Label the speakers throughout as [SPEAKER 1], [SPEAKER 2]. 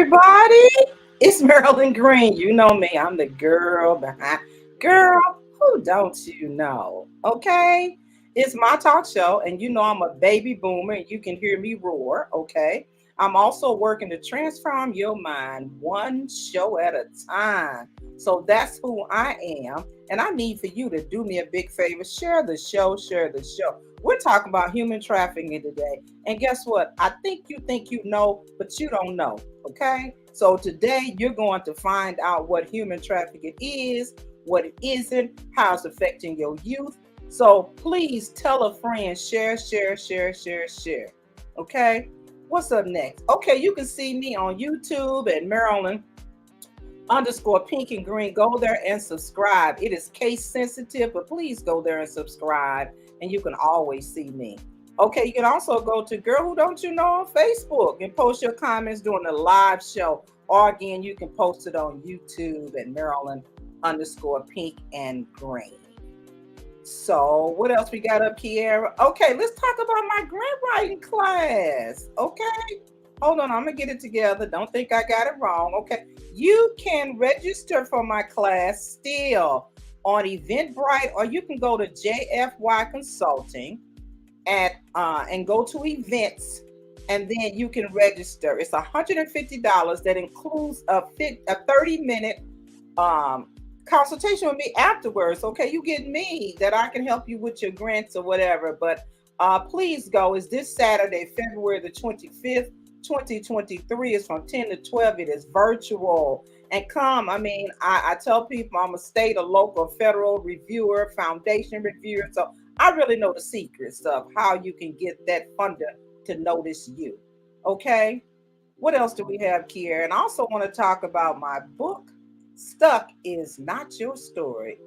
[SPEAKER 1] everybody. It's Marilyn Green. You know me. I'm the girl behind. Girl, who don't you know? Okay? It's my talk show, and you know I'm a baby boomer, and you can hear me roar. Okay? I'm also working to transform your mind one show at a time. So that's who I am. And I need for you to do me a big favor. Share the show, share the show. We're talking about human trafficking today. And guess what? I think you know, but you don't know. Okay. So today you're going to find out what human trafficking is, what it isn't, how it's affecting your youth. So please tell a friend, share, share, share, share, share. Okay. What's up next? Okay, you can see me on YouTube at Maryland underscore pink and green. Go there and subscribe. It is case sensitive, but please go there and subscribe, and you can always see me. Okay, you can also go to Girl Who Don't You Know on Facebook and post your comments during the live show. Or again, you can post it on YouTube at Maryland underscore pink and green. So what else we got up here? Okay, let's talk about my grant writing class. Okay. Hold on, I'm gonna get it together. Don't think I got it wrong. Okay. You can register for my class still on Eventbrite, or you can go to JFY Consulting and go to events, and then you can register. It's $150 that includes a 30-minute consultation with me afterwards. Okay, you get me that I can help you with your grants or whatever. But please go. It's this Saturday, February the 25th, 2023. It's from 10 to 12. It is virtual. And come, I tell people I'm a state, a local, federal reviewer, foundation reviewer. So I really know the secrets of how you can get that funder to notice you. Okay. What else do we have here? And I also want to talk about my book, Stuck Is Not Your Story.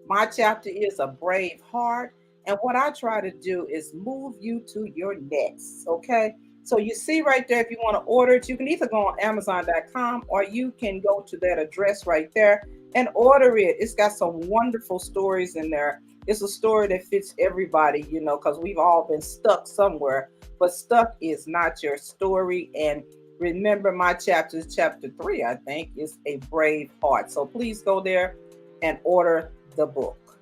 [SPEAKER 1] My chapter is A Brave Heart. And what I try to do is move you to your next. Okay. So you see right there, if you want to order it, you can either go on Amazon.com or you can go to that address right there and order it. It's got some wonderful stories in there. It's a story that fits everybody, because we've all been stuck somewhere. But stuck is not your story. And remember, my chapter is chapter 3, I think, is A Brave Heart. So please go there and order the book.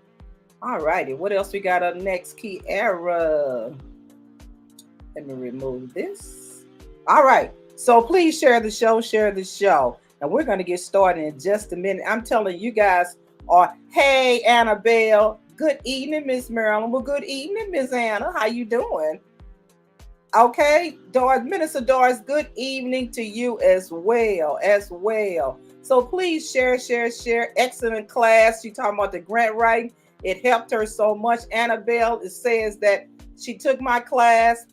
[SPEAKER 1] All righty. What else we got up next? Kiara. Let me remove this. All right. So please share the show, share the show. And we're going to get started in just a minute. I'm telling you guys hey, Annabelle. Good evening, Miss Marilyn. Well, good evening, Miss Anna. How you doing? Okay, Doris, Minister Doris, good evening to you as well. So please share. Excellent class. She talking about the grant writing. It helped her so much. Annabelle, it says that she took my class.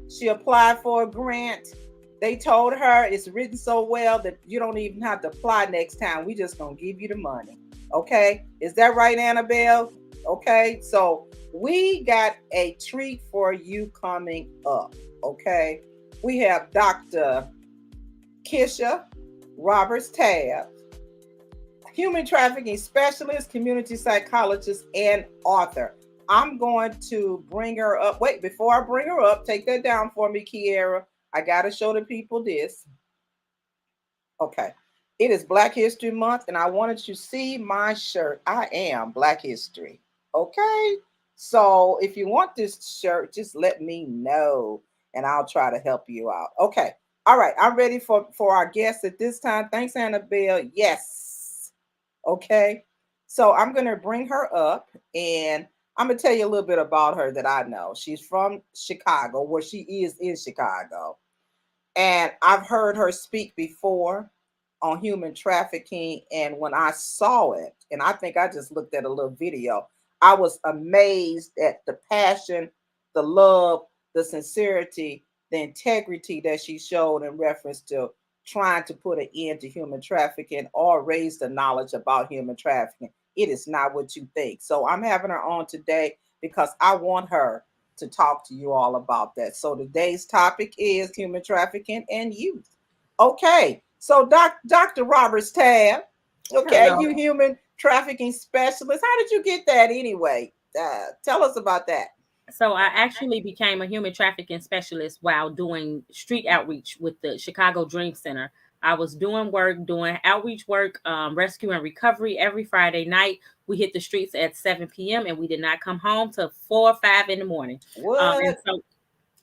[SPEAKER 1] She applied for a grant. They told her it's written so well that you don't even have to apply next time. We just gonna give you the money. Okay, is that right, Annabelle? Okay, so we got a treat for you coming up. Okay, we have Dr. Kisha Roberts-Tabb, human trafficking specialist, community psychologist, and author. I'm going to bring her up. Wait, before I bring her up, take that down for me, Kiara. I got to show the people this. Okay. It is Black History Month, and I wanted you to see my shirt. I am Black History. Okay. So if you want this shirt, just let me know, and I'll try to help you out. Okay. All right. I'm ready for our guest at this time. Thanks, Annabelle. Yes. Okay. So I'm going to bring her up, and I'm going to tell you a little bit about her that I know. She's from Chicago, where she is in Chicago. And I've heard her speak before on human trafficking. And when I saw it, and I think I just looked at a little video, I was amazed at the passion, the love, the sincerity, the integrity that she showed in reference to trying to put an end to human trafficking or raise the knowledge about human trafficking. It is not what you think. So I'm having her on today because I want her to talk to you all about that. So today's topic is human trafficking and youth. Okay, so Dr. Roberts-Tabb, okay,
[SPEAKER 2] Hello.
[SPEAKER 1] you human trafficking specialist. How did you get that anyway? Tell us about that.
[SPEAKER 2] So I actually became a human trafficking specialist while doing street outreach with the Chicago Dream Center. I was doing work, doing outreach work, rescue and recovery every Friday night. We hit the streets at 7 p.m. and we did not come home till 4 or 5 in the morning. And
[SPEAKER 1] What?
[SPEAKER 2] so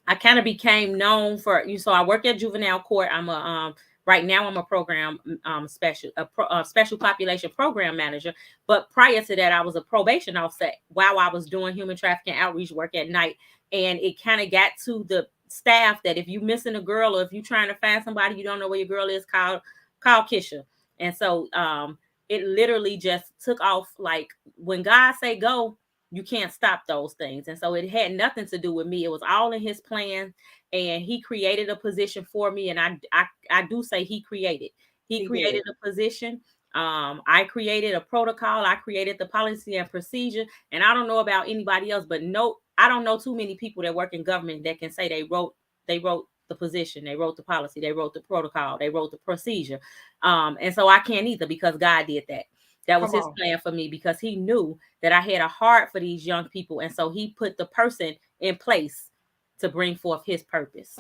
[SPEAKER 2] I kind of became known for you. So I work at juvenile court. I'm a right now I'm a program special population program manager. But prior to that, I was a probation officer while I was doing human trafficking outreach work at night. And it kind of got to the staff that if you missing a girl or if you're trying to find somebody you don't know where your girl is, call Kisha. And so it literally just took off. Like when God say go, you can't stop those things. And so it had nothing to do with me. It was all in his plan. And he created a position for me. And I do say he
[SPEAKER 1] He
[SPEAKER 2] created
[SPEAKER 1] did.
[SPEAKER 2] a position. I created a protocol. I created the policy and procedure. And I don't know about anybody else, but no, I don't know too many people that work in government that can say they wrote the position, they wrote the policy, they wrote the protocol, they wrote the procedure. And so I can't either because God did that. That was
[SPEAKER 1] Come
[SPEAKER 2] his
[SPEAKER 1] on.
[SPEAKER 2] plan for me because he knew that I had a heart for these young people. And so he put the person in place to bring forth his purpose.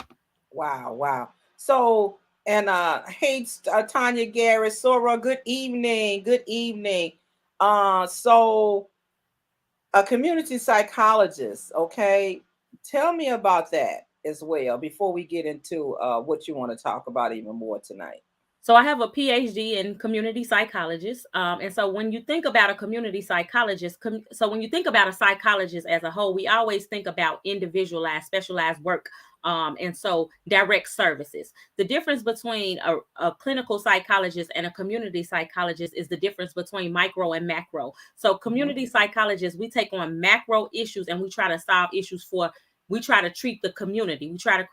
[SPEAKER 1] Wow, wow. So, and hey, Tanya Garrett, Sora, good evening. Good evening. So a community psychologist, okay? Tell me about that as well before we get into what you want to talk about even more tonight.
[SPEAKER 2] So I have a PhD in community psychologist. And so when you think about a community psychologist, so when you think about a psychologist as a whole, we always think about individualized, specialized work. And so direct services. The difference between a clinical psychologist and a community psychologist is the difference between micro and macro. So
[SPEAKER 1] Mhm.
[SPEAKER 2] community psychologists, we take on macro issues and we try to solve issues we try to treat the community. We try to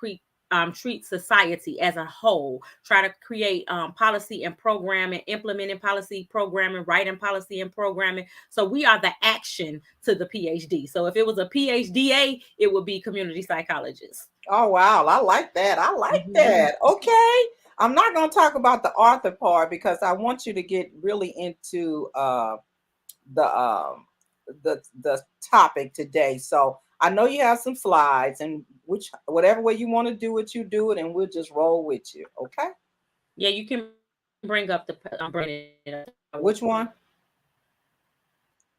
[SPEAKER 2] treat society as a whole, try to create policy and programming, implementing policy programming, writing policy and programming. So we are the action to the PhD. So if it was a PhDA, it would be community psychologist.
[SPEAKER 1] Oh wow, I like that. I like
[SPEAKER 2] Mhm.
[SPEAKER 1] that. Okay. I'm not going to talk about the author part because I want you to get really into the the topic today. So I know you have some slides, and which whatever way you want to do it, you do it, and we'll just roll with you. Okay.
[SPEAKER 2] Yeah, you can bring up bring it up.
[SPEAKER 1] Which one?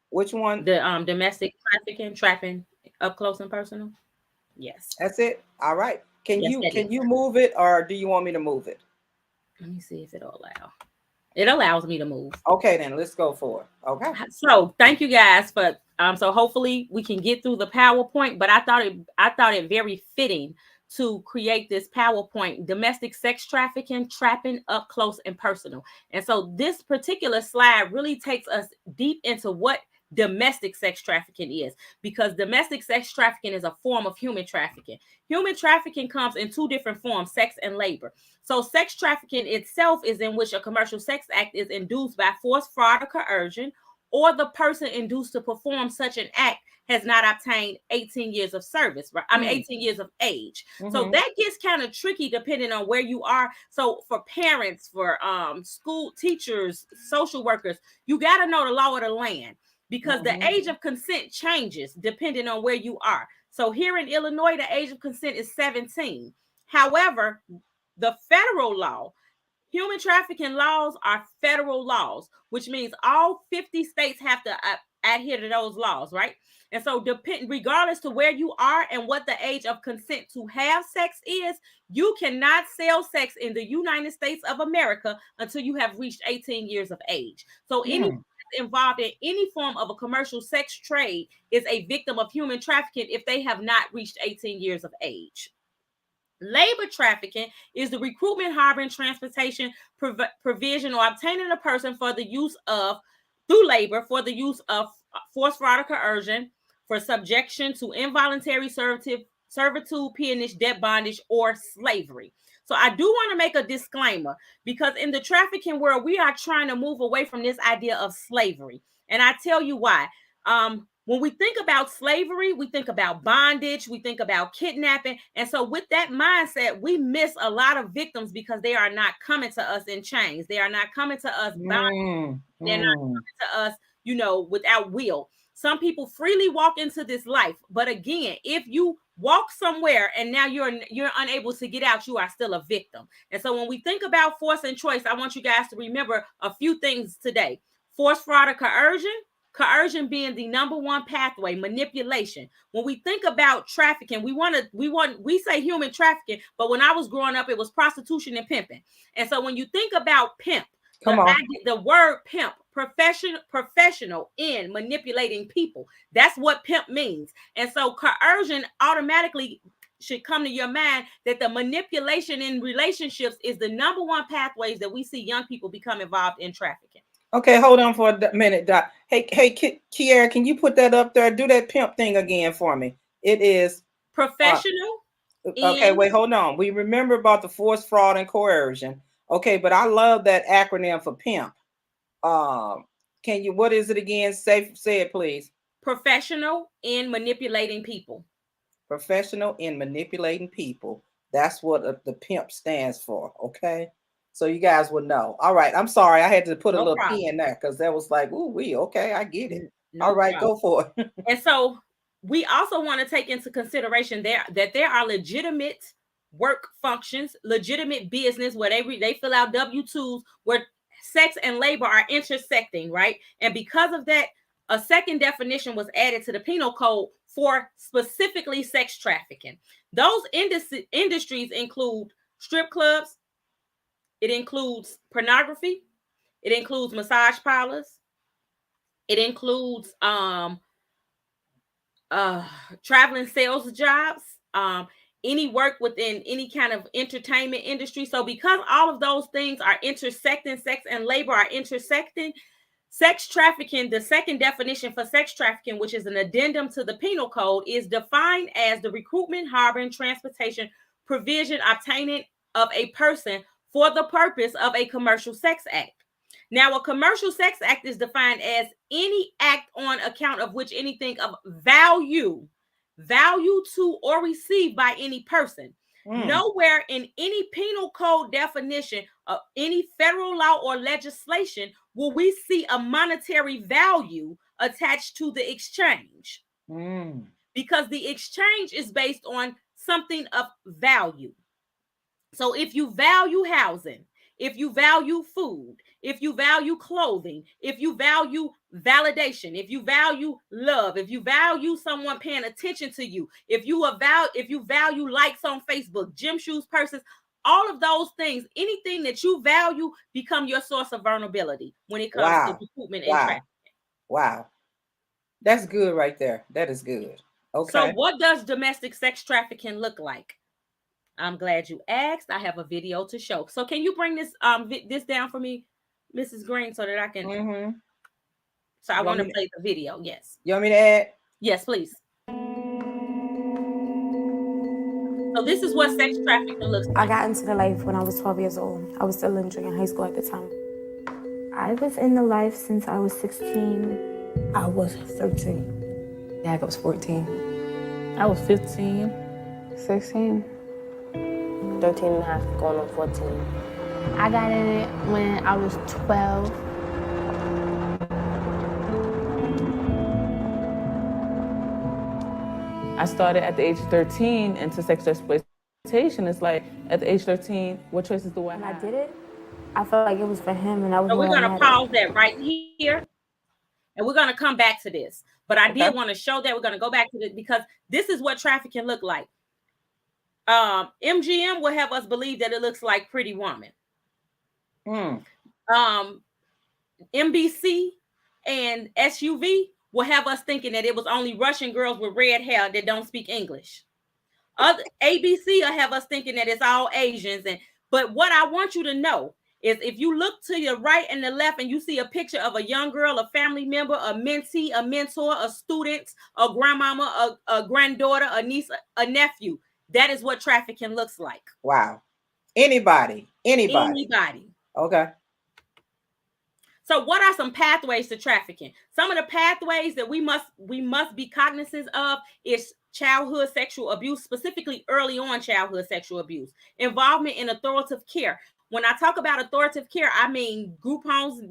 [SPEAKER 1] Which one?
[SPEAKER 2] The domestic trafficking, trapping up close and personal. Yes,
[SPEAKER 1] That's it. All right.
[SPEAKER 2] yes, that
[SPEAKER 1] Can
[SPEAKER 2] is.
[SPEAKER 1] you move it, or do you want me to move it?
[SPEAKER 2] Let me see if it'll allow. It allows me to move.
[SPEAKER 1] Okay, then let's go for it. Okay.
[SPEAKER 2] So thank you guys for so hopefully we can get through the PowerPoint, but I thought it very fitting to create this PowerPoint: domestic sex trafficking, trapping up close and personal. And so this particular slide really takes us deep into what domestic sex trafficking is, because domestic sex trafficking is a form of human trafficking. Human trafficking comes in two different forms: sex and labor. So sex trafficking itself is in which a commercial sex act is induced by force, fraud, or coercion, or the person induced to perform such an act has not obtained 18 years of service, right? I mean,
[SPEAKER 1] Mm,
[SPEAKER 2] 18 years of age. So
[SPEAKER 1] mm-hmm.
[SPEAKER 2] that gets kind of tricky depending on where you are. So for parents, for school teachers, social workers, you got to know the law of the land, because the
[SPEAKER 1] Mm-hmm.
[SPEAKER 2] age of consent changes depending on where you are. So here in Illinois, the age of consent is 17. However, the federal law, human trafficking laws are federal laws, which means all 50 states have to adhere to those laws, right? And so, regardless to where you are and what the age of consent to have sex is, you cannot sell sex in the United States of America until you have reached 18 years of age. So, anyone
[SPEAKER 1] Mm,
[SPEAKER 2] involved in any form of a commercial sex trade is a victim of human trafficking if they have not reached 18 years of age. Labor trafficking is the recruitment, harboring, transportation, provision, or obtaining a person for the use of, through labor, for the use of force, fraud, or coercion, for subjection to involuntary servitude, peonage, debt bondage, or slavery. So I do want to make a disclaimer, because in the trafficking world, we are trying to move away from this idea of slavery. And I tell you why. When we think about slavery, we think about bondage, we think about kidnapping. And so, with that mindset, we miss a lot of victims because they are not coming to us in chains. They are not coming to us bound.
[SPEAKER 1] mm,
[SPEAKER 2] They're not
[SPEAKER 1] mm.
[SPEAKER 2] coming to us, without will. Some people freely walk into this life. But again, if you walk somewhere and now you're unable to get out, you are still a victim. And so when we think about force and choice, I want you guys to remember a few things today. Force, fraud, or coercion being the number one pathway, manipulation. When we think about trafficking, we say human trafficking, but when I was growing up, it was prostitution and pimping. And so when you think about pimp,
[SPEAKER 1] Come on.
[SPEAKER 2] the word pimp, professional in manipulating people. That's what pimp means. And so coercion automatically should come to your mind that the manipulation in relationships is the number one pathways that we see young people become involved in trafficking.
[SPEAKER 1] Okay, hold on for a minute, Doc. Hey, Kiara, can you put that up there? Do that pimp thing again for me. It is
[SPEAKER 2] professional.
[SPEAKER 1] Okay, wait, hold on. We remember about the force, fraud, and coercion. Okay, but I love that acronym for pimp. Can you? What is it again? Say it, please.
[SPEAKER 2] Professional in manipulating people.
[SPEAKER 1] Professional in manipulating people. That's what the pimp stands for. Okay. So you guys would know. All right. I'm sorry. I had to put a little P in there because that was like, ooh, okay, I get it. All right, go for it.
[SPEAKER 2] And so we also want to take into consideration that there are legitimate work functions, legitimate business where they fill out W-2s where sex and labor are intersecting, right? And because of that, a second definition was added to the penal code for specifically sex trafficking. Those industries include strip clubs, it includes pornography, it includes massage parlors, it includes traveling sales jobs, any work within any kind of entertainment industry. So because all of those things are intersecting, sex and labor are intersecting, sex trafficking, the second definition for sex trafficking, which is an addendum to the penal code, is defined as the recruitment, harboring, transportation, provision, obtaining of a person for the purpose of a commercial sex act. Now, a commercial sex act is defined as any act on account of which anything of value to or received by any person. Nowhere in any penal code definition of any federal law or legislation will we see a monetary value attached to the exchange. Because the exchange is based on something of value. So if you value housing, if you value food, if you value clothing, if you value validation, if you value love, if you value someone paying attention to you, if you value likes on Facebook, gym shoes, purses, all of those things, anything that you value become your source of vulnerability when it comes to recruitment and trafficking.
[SPEAKER 1] Wow. That's good right there. That is good. Okay.
[SPEAKER 2] So what does domestic sex trafficking look like? I'm glad you asked. I have a video to show. So can you bring this this down for me, Mrs. Green, so that I can? So I want to play the video. Yes.
[SPEAKER 1] You want me to add?
[SPEAKER 2] Yes, please. So this is what sex trafficking looks like.
[SPEAKER 3] I got into the life when I was 12 years old. I was still in junior high school at the time. I was in the life since I was 16.
[SPEAKER 4] I was 13.
[SPEAKER 5] Yeah, I was 14.
[SPEAKER 4] I was 15.
[SPEAKER 5] 16.
[SPEAKER 6] 13 and a half, going on 14.
[SPEAKER 3] I got in it when I was 12.
[SPEAKER 4] I started at the age of 13 into sex exploitation. It's like, at the age of 13, what choices do I have?
[SPEAKER 3] When I did it, I felt like it was for him, and I was.
[SPEAKER 2] So we're gonna pause that right here, and we're gonna come back to this. But I did want to show that. We're gonna go back to this because this is what trafficking look like. MGM will have us believe that it looks like Pretty Woman. NBC and SUV will have us thinking that it was only Russian girls with red hair that don't speak English. Other ABC will have us thinking that it's all Asians. But what I want you to know is if you look to your right and the left and you see a picture of a young girl, a family member, a mentee, a mentor, a student, a grandmama, a granddaughter, a niece, a nephew, that is what trafficking looks like.
[SPEAKER 1] Wow. Anybody. Okay.
[SPEAKER 2] So what are some pathways to trafficking? Some of the pathways that we must be cognizant of is childhood sexual abuse, specifically early on childhood sexual abuse, involvement in authoritative care. When I talk about authoritative care, I mean group homes,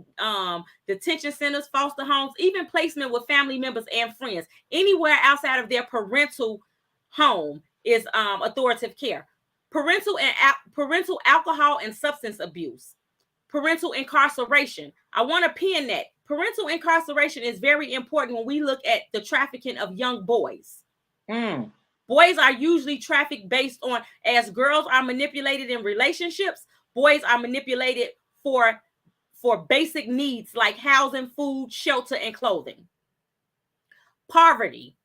[SPEAKER 2] detention centers, foster homes, even placement with family members and friends, anywhere outside of their parental home is authoritative care. Parental alcohol and substance abuse. Parental incarceration. I want to pin that. Parental incarceration is very important when we look at the trafficking of young boys. Boys are usually trafficked based on, as girls are manipulated in relationships, boys are manipulated for basic needs like housing, food, shelter, and clothing. Poverty.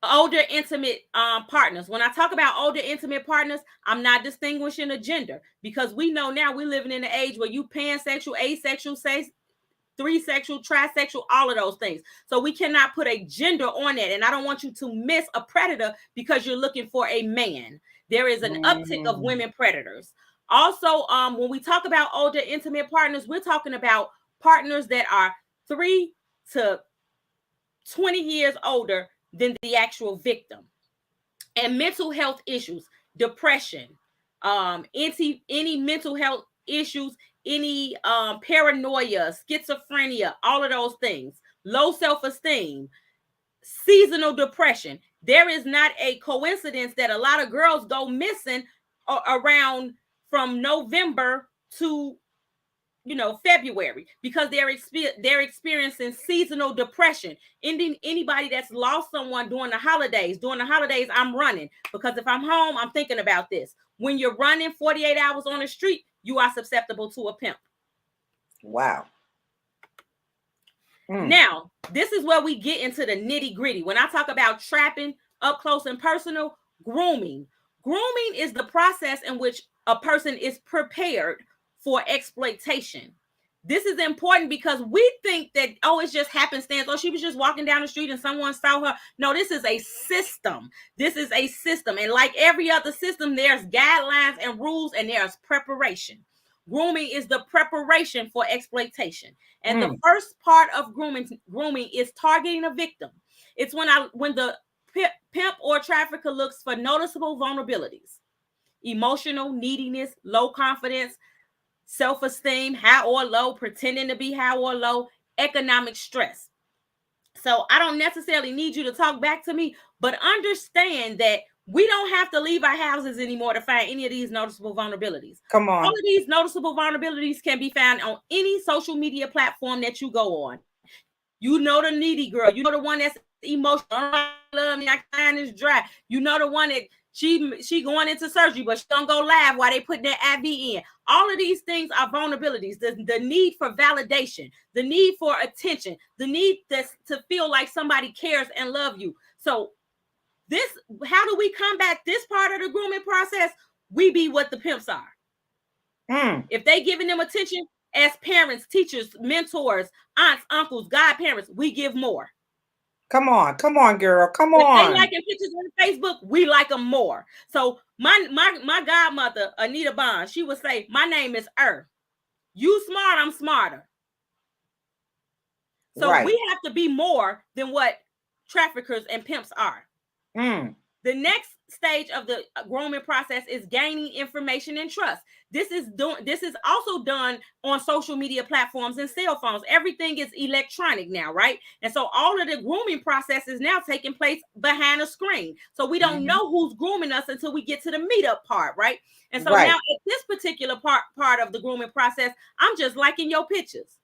[SPEAKER 2] Older intimate partners. When I talk about older intimate partners, I'm not distinguishing a gender, because we know now we're living in an age where you pansexual, asexual, threesexual, trisexual, all of those things. So we cannot put a gender on that. And I don't want you to miss a predator because you're looking for a man. There is an uptick of women predators. Also, when we talk about older intimate partners, we're talking about partners that are 3 to 20 years older than the actual victim. And mental health issues, depression, any mental health issues, any paranoia, schizophrenia, all of those things, low self-esteem, seasonal depression. There is not a coincidence that a lot of girls go missing around from November to February, because they're experiencing seasonal depression. Anybody that's lost someone during the holidays, I'm running, because if I'm home, I'm thinking about this. When you're running 48 hours on the street, you are susceptible to a pimp.
[SPEAKER 1] Wow.
[SPEAKER 2] Now, this is where we get into the nitty gritty. When I talk about trapping up close and personal, grooming is the process in which a person is prepared for exploitation. This is important because we think that, it's just happenstance. She was just walking down the street and someone saw her. No, this is a system. And like every other system, there's guidelines and rules, and there's preparation. Grooming is the preparation for exploitation. And the first part of grooming is targeting a victim. It's when the pimp or trafficker looks for noticeable vulnerabilities: emotional neediness, low confidence, self-esteem, high or low, pretending to be high or low, economic stress. So I don't necessarily need you to talk back to me, but understand that we don't have to leave our houses anymore to find any of these noticeable vulnerabilities.
[SPEAKER 1] Come on.
[SPEAKER 2] All of these noticeable vulnerabilities can be found on any social media platform that you go on. You know the needy girl. You know the one that's emotional. I love me. I find this dry. You know the one that she going into surgery, but she don't go live while they put that IV in. All of these things are vulnerabilities. The need for validation, the need for attention, the need to feel like somebody cares and love you. So how do we combat this part of the grooming process? We be what the pimps are. If they giving them attention as parents, teachers, mentors, aunts, uncles, godparents, we give more.
[SPEAKER 1] Come on, girl. Come on.
[SPEAKER 2] If they liking pictures on Facebook, we like them more. So my godmother, Anita Bond, she would say, my name is You smart, I'm smarter. So we have to be more than what traffickers and pimps are. The next stage of the grooming process is gaining information and trust. This is also done on social media platforms and cell phones. Everything is electronic now, right? And so all of the grooming process is now taking place behind a screen. So we don't know who's grooming us until we get to the meetup part, right? And so now at this particular part of the grooming process, I'm just liking your pictures.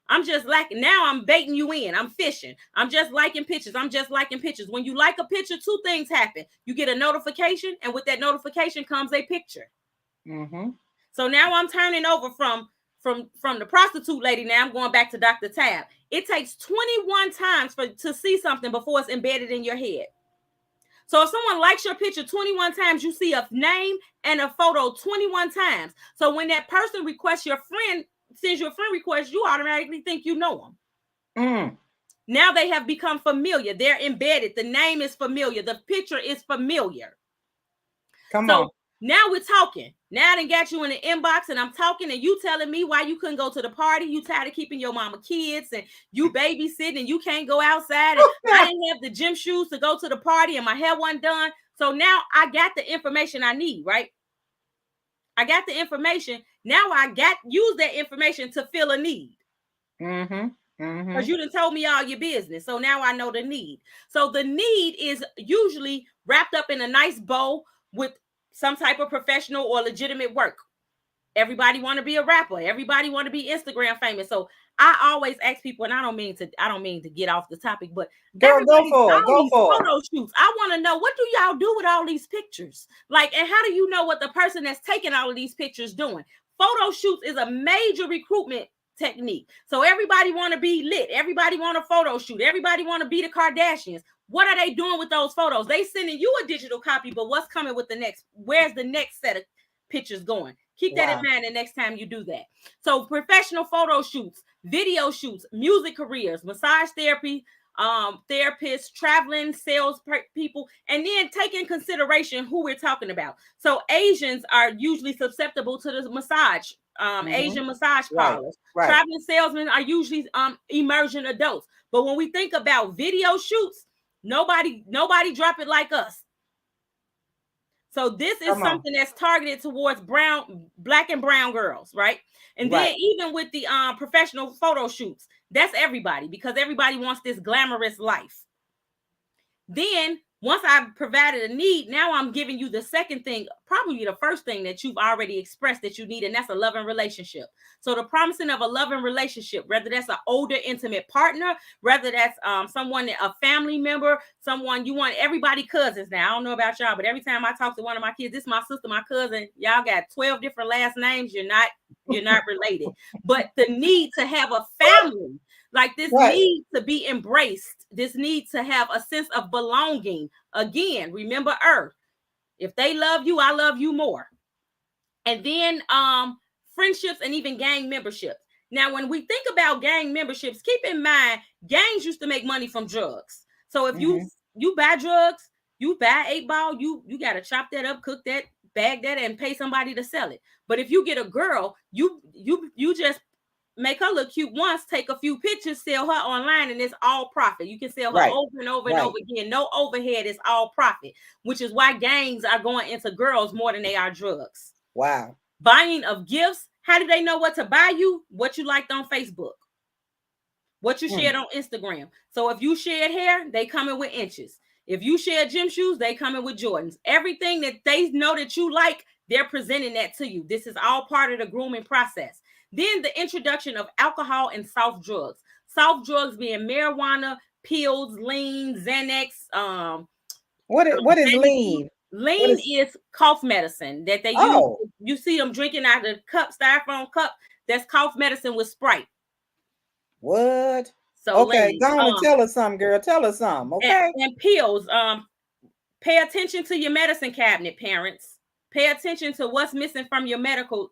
[SPEAKER 2] Now I'm baiting you in. I'm fishing. I'm just liking pictures. When you like a picture, two things happen. You get a notification, and with that notification comes a picture. So now I'm turning over from the prostitute lady. Now I'm going back to Dr. Tabb. It takes 21 times to see something before it's embedded in your head. So if someone likes your picture 21 times, you see a name and a photo 21 times. So when that person sends you a friend request, you automatically think you know them. Now they have become familiar. They're embedded. The name is familiar. The picture is familiar.
[SPEAKER 1] Come on.
[SPEAKER 2] Now we're talking. Now I done got you in the inbox and I'm talking, and you telling me why you couldn't go to the party. You tired of keeping your mama kids, and you babysitting, and you can't go outside. And I didn't have the gym shoes to go to the party, and my hair wasn't done. So now I got the information I need, right? I got the information. Now use that information to fill a need. because you done told me all your business. So now I know the need. So the need is usually wrapped up in a nice bow with some type of professional or legitimate work. Everybody want to be a rapper. Everybody want to be Instagram famous. So I always ask people, and I don't mean to get off the topic, but
[SPEAKER 1] Girl, go
[SPEAKER 2] everybody's
[SPEAKER 1] for it.
[SPEAKER 2] got all
[SPEAKER 1] Go
[SPEAKER 2] these
[SPEAKER 1] for it.
[SPEAKER 2] photo shoots. I want to know, what do y'all do with all these pictures? Like, and how do you know what the person that's taking all of these pictures doing? Photo shoots is a major recruitment technique. So everybody want to be lit. Everybody want a photo shoot. Everybody want to be the Kardashians. What are they doing with those photos? They sending you a digital copy, but what's coming with the next? Where's the next set of pictures going? Keep that in mind the next time you do that. So professional photo shoots, video shoots, music careers, massage therapy, therapists, traveling sales people, and then take in consideration who we're talking about. So Asians are usually susceptible to the massage, Asian massage parlors.
[SPEAKER 1] Right.
[SPEAKER 2] Traveling salesmen are usually immersion adults. But when we think about video shoots, nobody drop it like us. So this is something that's targeted towards black and brown girls, right? And then even with the professional photo shoots, that's everybody, because everybody wants this glamorous life. Then once I've provided a need, now I'm giving you the second thing, probably the first thing that you've already expressed that you need, and that's a loving relationship. So the promising of a loving relationship, whether that's an older intimate partner, whether that's someone, a family member, someone you want, everybody cousins now. I don't know about y'all, but every time I talk to one of my kids, this is my sister, my cousin, y'all got 12 different last names. You're not related. But the need to have a family, like this need to be embraced, this need to have a sense of belonging. Again, remember Earth. If they love you, I love you more. And then friendships and even gang memberships. Now, when we think about gang memberships, keep in mind, gangs used to make money from drugs. So if you buy drugs, you buy 8-ball, you got to chop that up, cook that, bag that, and pay somebody to sell it. But if you get a girl, you just make her look cute once, take a few pictures, sell her online, and it's all profit. You can sell her over and over and over again. No overhead, it's all profit, which is why gangs are going into girls more than they are drugs.
[SPEAKER 1] Wow.
[SPEAKER 2] Buying of gifts. How do they know what to buy you? What you liked on Facebook, what you shared on Instagram. So if you shared hair, they coming with inches. If you share gym shoes, they coming with Jordans. Everything that they know that you like, they're presenting that to you. This is all part of the grooming process. Then the introduction of alcohol and soft drugs. Soft drugs being marijuana, pills, lean, Xanax.
[SPEAKER 1] What is lean?
[SPEAKER 2] Lean is cough medicine that they use. You see them drinking out of the cup, styrofoam cup. That's cough medicine with Sprite.
[SPEAKER 1] What?
[SPEAKER 2] So
[SPEAKER 1] okay, go on and tell us something, girl. Tell us something, okay?
[SPEAKER 2] And pills. Pay attention to your medicine cabinet, parents. Pay attention to what's missing from your medicine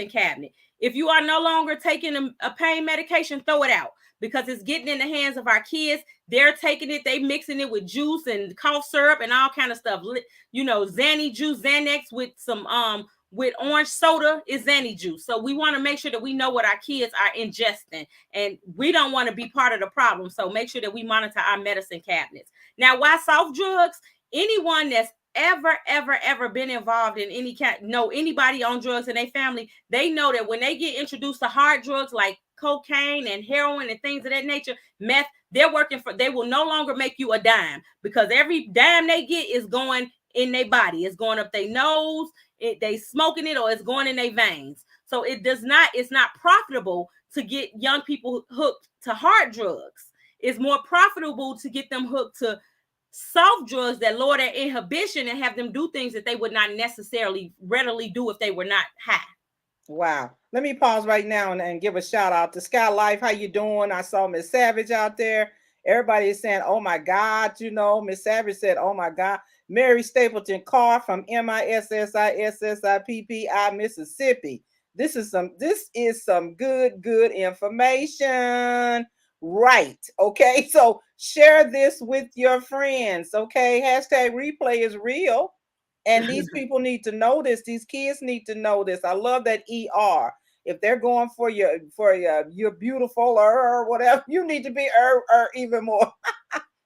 [SPEAKER 2] cabinet. If you are no longer taking a pain medication, throw it out, because it's getting in the hands of our kids. They're taking it, they mixing it with juice and cough syrup and all kind of stuff. You know, Xanny juice, Xanax with some with orange soda is Xanny juice. So we want to make sure that we know what our kids are ingesting, and we don't want to be part of the problem. So make sure that we monitor our medicine cabinets. Now, why soft drugs? Anyone that's ever been involved in any anybody on drugs in their family, they know that when they get introduced to hard drugs like cocaine and heroin and things of that nature, meth, they will no longer make you a dime, because every dime they get is going in their body. It's going up their nose, they smoking it, or it's going in their veins. So it's not profitable to get young people hooked to hard drugs. It's more profitable to get them hooked to soft drugs that lower their inhibition and have them do things that they would not necessarily readily do if they were not high.
[SPEAKER 1] Wow. Let me pause right now and give a shout out to Sky Life. How you doing? I saw Miss Savage out there. Everybody is saying, oh my God, Miss Savage said, oh my God. Mary Stapleton Carr from MISSISSIPPI, Mississippi. This is some good information. Right. Okay. So share this with your friends. Okay. Hashtag replay is real. And these people need to know this. These kids need to know this. I love that ER. If they're going for your beautiful or whatever, you need to be even more.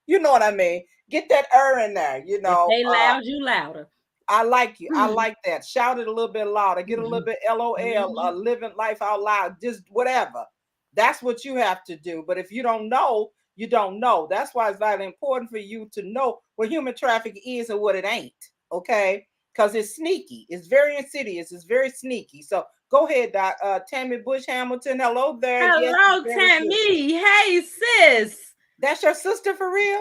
[SPEAKER 1] You know what I mean? Get that in there. If
[SPEAKER 2] they loud, you louder.
[SPEAKER 1] I like you. I like that. Shout it a little bit louder. Get a little bit LOL, living life out loud. Just whatever. That's what you have to do. But if you don't know, you don't know. That's why it's very important for you to know what human trafficking is and what it ain't. Okay, because it's sneaky. It's very insidious. It's very sneaky. So go ahead, Tammy Bush Hamilton. Hello there. Yes, it's
[SPEAKER 2] Hello,
[SPEAKER 1] very good.
[SPEAKER 2] Tammy. Hey, sis.
[SPEAKER 1] That's your sister for real?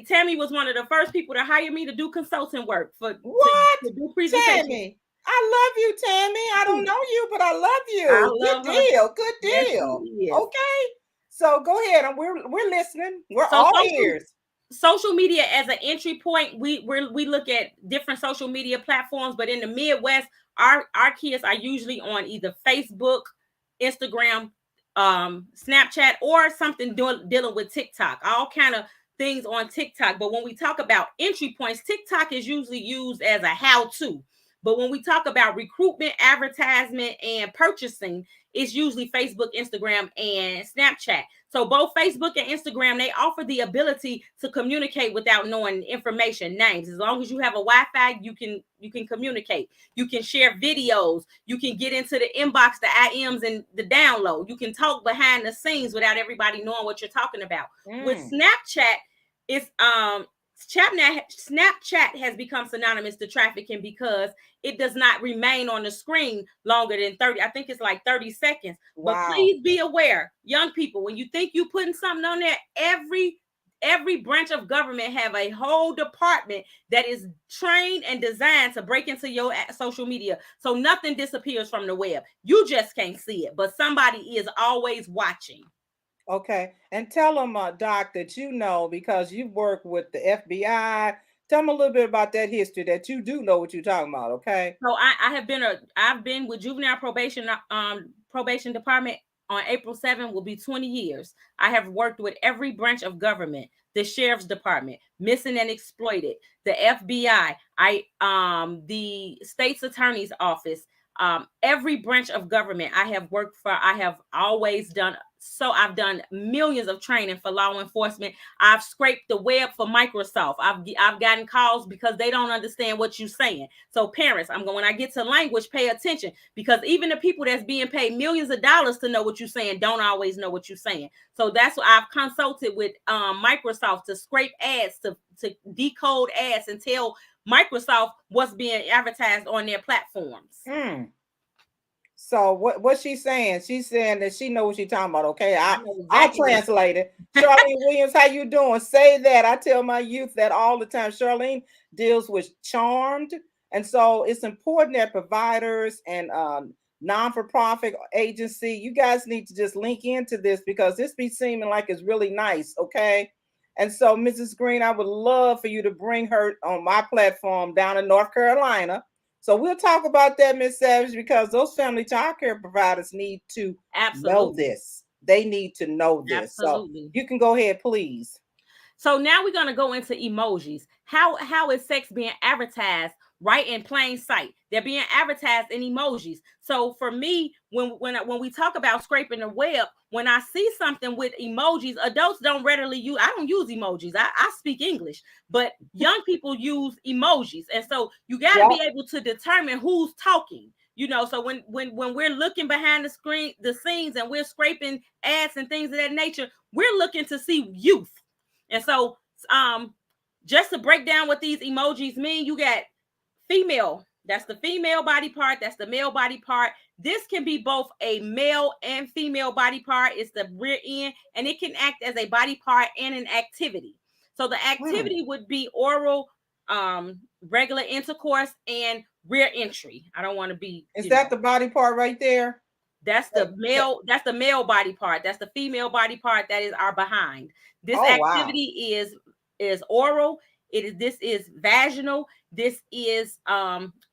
[SPEAKER 2] Tammy was one of the first people to hire me to do consulting work
[SPEAKER 1] What?
[SPEAKER 2] to do presentations.
[SPEAKER 1] Tammy, I love you, Tammy. I don't know you, but I love
[SPEAKER 2] I
[SPEAKER 1] you. Good
[SPEAKER 2] love her.
[SPEAKER 1] deal. Good
[SPEAKER 2] Yes,
[SPEAKER 1] deal.
[SPEAKER 2] she is.
[SPEAKER 1] Okay. So go ahead, and we're listening. We're
[SPEAKER 2] So
[SPEAKER 1] all ears.
[SPEAKER 2] social media as an entry point, we look at different social media platforms, but in the Midwest, our kids are usually on either Facebook, Instagram, Snapchat, or something dealing with TikTok. All kind of things on TikTok. But when we talk about entry points, TikTok is usually used as a how-to. But when we talk about recruitment, advertisement, and purchasing, it's usually Facebook, Instagram, and Snapchat. So both Facebook and Instagram, they offer the ability to communicate without knowing information, names. As long as you have a Wi-Fi, you can communicate. You can share videos. You can get into the inbox, the IMs, and the download. You can talk behind the scenes without everybody knowing what you're talking about. With Snapchat, it's Snapchat has become synonymous to trafficking because it does not remain on the screen longer than 30. I think it's like 30 seconds.
[SPEAKER 1] Wow.
[SPEAKER 2] But please be aware, young people, when you think you're putting something on there, every branch of government have a whole department that is trained and designed to break into your social media. So nothing disappears from the web. You just can't see it, but somebody is always watching.
[SPEAKER 1] Okay. And tell them, Doc, that you know, because you've worked with the FBI. Tell them a little bit about that history, that you do know what you're talking about, okay?
[SPEAKER 2] So I've been with juvenile probation department on April 7 will be 20 years. I have worked with every branch of government, the sheriff's department, missing and exploited, the FBI, the state's attorney's office, every branch of government I have worked for. I have always done. So I've done millions of training for law enforcement. I've scraped the web for Microsoft. I've gotten calls because they don't understand what you're saying. So parents, when I get to language, pay attention, because even the people that's being paid millions of dollars to know what you're saying don't always know what you're saying. So that's what I've consulted with Microsoft to scrape ads, to decode ads and tell Microsoft what's being advertised on their platforms.
[SPEAKER 1] So what she's saying? She's saying that she knows what she's talking about. Okay, I'll translate it. Charlene Williams, how you doing? Say that. I tell my youth that all the time. Charlene deals with Charmed, and so it's important that providers and non-for-profit agency, you guys need to just link into this, because this be seeming like it's really nice. Okay. And so, Mrs. Green, I would love for you to bring her on my platform down in North Carolina. So we'll talk about that, Miss Savage, because those family child care providers need to know this. They need to know this. Absolutely. So you can go ahead, please.
[SPEAKER 2] So now we're going to go into emojis. How is sex being advertised right in plain sight? They're being advertised in emojis. So for me, when we talk about scraping the web, when I see something with emojis, adults don't readily use. I don't use emojis. I speak English, but young people use emojis, and so you got to be able to determine who's talking. So when we're looking behind the scenes, and we're scraping ads and things of that nature, we're looking to see youth. And so, just to break down what these emojis mean, you got female. That's the female body part. That's the male body part. This can be both a male and female body part. It's the rear end, and it can act as a body part and an activity. So the activity would be oral, regular intercourse, and rear entry. I don't want to be.
[SPEAKER 1] Is that the body part right there?
[SPEAKER 2] That's the male. That's the male body part. That's the female body part. That is our behind. This activity is oral. This is vaginal. This is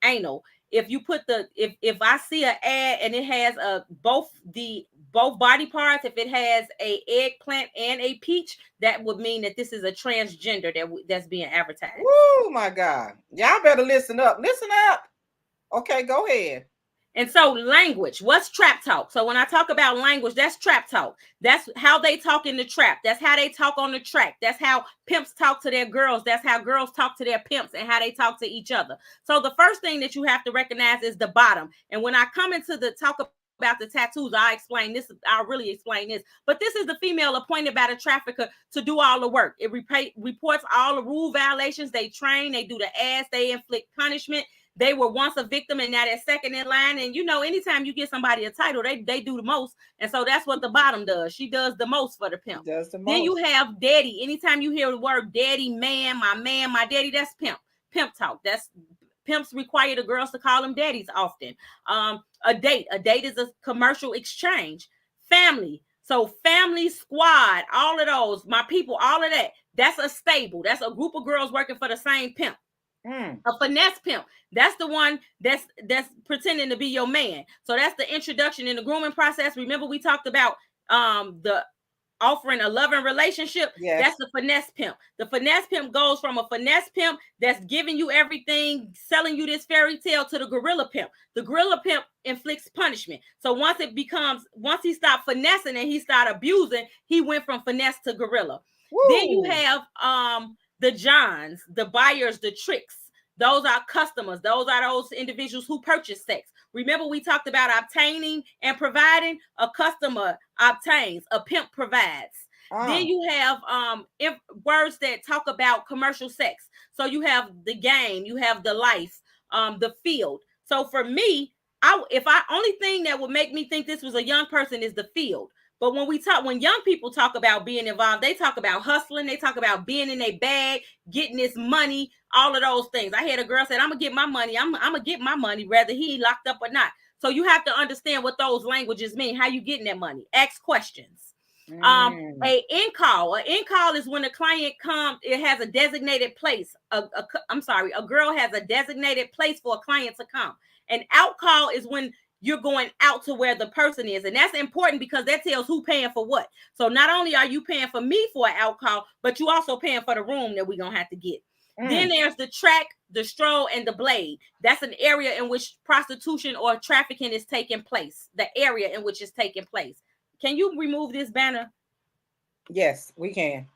[SPEAKER 2] anal. If you put if I see an ad and it has both body parts, if it has a eggplant and a peach, that would mean that this is a transgender that's being advertised.
[SPEAKER 1] Oh my God! Y'all better listen up. Listen up. Okay, go ahead.
[SPEAKER 2] And so language, what's trap talk? So when I talk about language, that's trap talk. That's how they talk in the trap. That's how they talk on the track. That's how pimps talk to their girls. That's how girls talk to their pimps, and how they talk to each other. So the first thing that you have to recognize is the bottom. And when I come into the talk about the tattoos, I'll explain this. I'll really explain this. But this is the female appointed by the trafficker to do all the work. It reports all the rule violations. They train, they do the ass, they inflict punishment. They were once a victim and now they're second in line. And you know, anytime you get somebody a title, they do the most. And so that's what the bottom does. She does the most for the pimp.
[SPEAKER 1] Does the most.
[SPEAKER 2] Then you have daddy. Anytime you hear the word daddy, man, my daddy, that's pimp. Pimp talk. That's pimps require the girls to call them daddies often. A date is a commercial exchange. Family. So family, squad, all of those, my people, all of that. That's a stable. That's a group of girls working for the same pimp. A finesse pimp, that's the one that's pretending to be your man. So that's the introduction in the grooming process. Remember we talked about the offering a loving relationship.
[SPEAKER 1] Yes.
[SPEAKER 2] That's the finesse pimp. The finesse pimp goes from a finesse pimp that's giving you everything, selling you this fairy tale, to the gorilla pimp. The gorilla pimp inflicts punishment. So once he stopped finessing and he started abusing, he went from finesse to gorilla. Woo. Then you have the Johns, the buyers, the tricks. Those are customers. Those are those individuals who purchase sex. Remember, we talked about obtaining and providing. A customer obtains, a pimp provides. Then you have words that talk about commercial sex. So you have the game, you have the life, the field. So for me, only thing that would make me think this was a young person is the field. But when young people talk about being involved, they talk about hustling, they talk about being in a bag, getting this money, all of those things. I had a girl said, I'm gonna get my money, I'm gonna get my money, whether he locked up or not. So you have to understand what those languages mean, how you getting that money. Ask questions. A in-call. An in-call is when a client comes, it has a designated place. A girl has a designated place for a client to come. An out-call is when you're going out to where the person is. And that's important because that tells who paying for what. So not only are you paying for me for an out call, but you also paying for the room that we're going to have to get. Then there's the track, the stroll, and the blade. That's an area in which prostitution or trafficking is taking place. The area in which it's taking place. Can you remove this banner?
[SPEAKER 1] Yes, we can.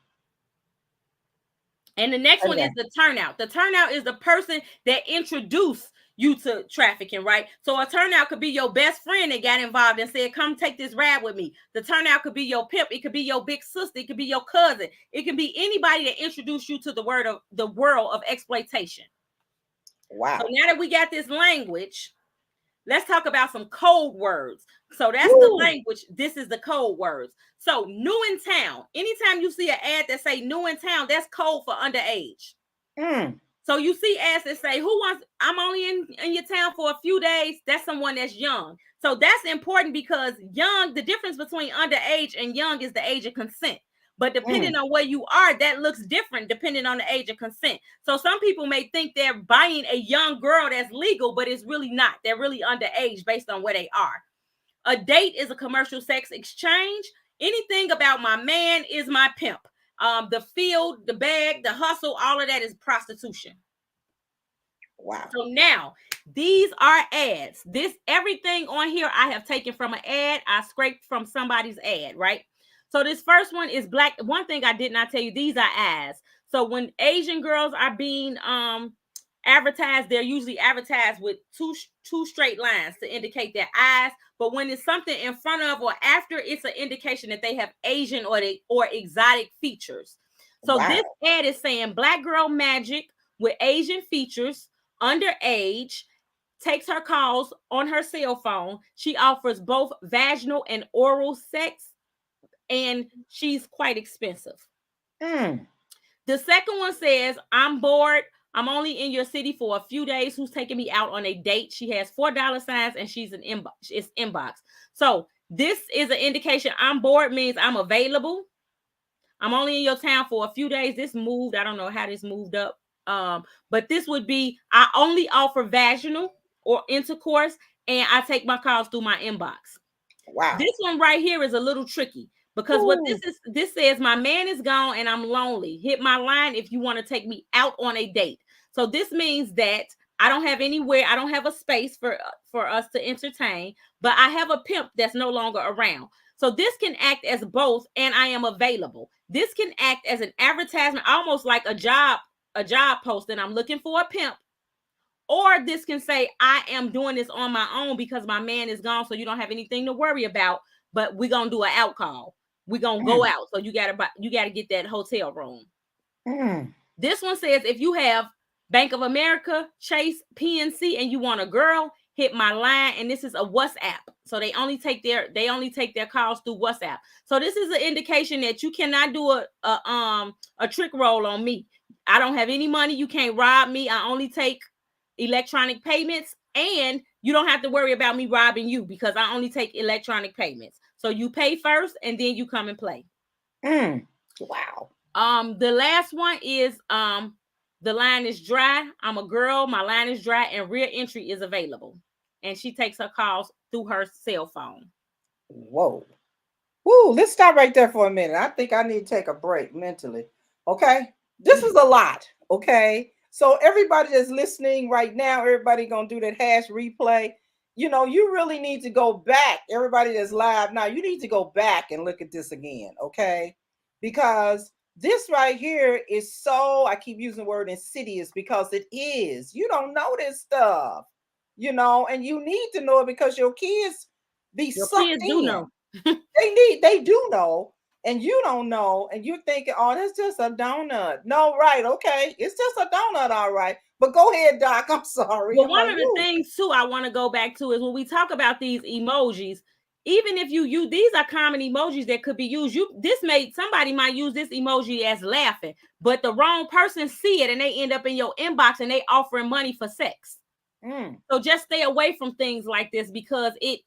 [SPEAKER 2] And the next one is the turnout. The turnout is the person that introduced you to trafficking, right? So a turnout could be your best friend that got involved and said, come take this ride with me. The turnout could be your pimp. It could be your big sister. It could be your cousin. It can be anybody that introduced you to the world of exploitation.
[SPEAKER 1] Wow.
[SPEAKER 2] So now that we got this language, let's talk about some code words. So that's the language. This is the code words. So new in town. Anytime you see an ad that say new in town, that's code for underage. So you see ads that say, I'm only in your town for a few days. That's someone that's young. So that's important because young, the difference between underage and young is the age of consent. But depending on where you are, that looks different depending on the age of consent. So some people may think they're buying a young girl that's legal, but it's really not. They're really underage based on where they are. A date is a commercial sex exchange. Anything about my man is my pimp. The field, the bag, the hustle, all of that is prostitution.
[SPEAKER 1] Wow.
[SPEAKER 2] So now these are ads. Everything on here I have taken from an ad. I scraped from somebody's ad, right? So this first one is black. One thing I did not tell you, these are ads. So when Asian girls are being advertised, they're usually advertised with two straight lines to indicate their eyes. But when it's something in front of or after, it's an indication that they have Asian or exotic features. So this ad is saying black girl magic with Asian features, underage, takes her calls on her cell phone. She offers both vaginal and oral sex, and she's quite expensive. The second one says, I'm bored. I'm only in your city for a few days. Who's taking me out on a date? She has $4 signs and she's an inbox. It's inbox. So this is an indication. I'm bored means I'm available. I'm only in your town for a few days. This moved. I don't know how this moved up. But this would be, I only offer vaginal or intercourse, and I take my calls through my inbox.
[SPEAKER 1] Wow.
[SPEAKER 2] This one right here is a little tricky. Because what this says, my man is gone and I'm lonely. Hit my line if you want to take me out on a date. So this means that I don't have anywhere, I don't have a space for us to entertain, but I have a pimp that's no longer around. So this can act as both, and I am available. This can act as an advertisement, almost like a job posting. I'm looking for a pimp, Or this can say, I am doing this on my own because my man is gone, so you don't have anything to worry about, but we're going to do an out call. We're going to go out, so you got to get that hotel room. This one says, if you have Bank of America, Chase, PNC, and you want a girl, hit my line. And this is a WhatsApp. So they only take their calls through WhatsApp. So this is an indication that you cannot do a trick roll on me. I don't have any money. You can't rob me. I only take electronic payments, and you don't have to worry about me robbing you because I only take electronic payments. So you pay first and then you come and play.
[SPEAKER 1] Wow.
[SPEAKER 2] The last one is the line is dry. I'm a girl. My line is dry and rear entry is available. And she takes her calls through her cell phone.
[SPEAKER 1] Whoa. Woo, let's stop right there for a minute. I think I need to take a break mentally. Okay. This is a lot. Okay. So everybody that's listening right now, everybody gonna do that hash replay. You know, you really need to go back. Everybody that's live now, you need to go back and look at this again. Okay. Because this right here is so, I keep using the word insidious because it is. You don't know this stuff, you know, and you need to know it because your kids be sucked in.
[SPEAKER 2] Do know.
[SPEAKER 1] They do know, and you don't know, and you're thinking, oh, that's just a donut. No, right, okay, it's just a donut, all right. But go ahead, Doc. I'm sorry.
[SPEAKER 2] But one of the things too I want to go back to is when we talk about these emojis, even if you use, these are common emojis that could be used. Somebody might use this emoji as laughing, but the wrong person see it and they end up in your inbox and they offering money for sex. So just stay away from things like this because it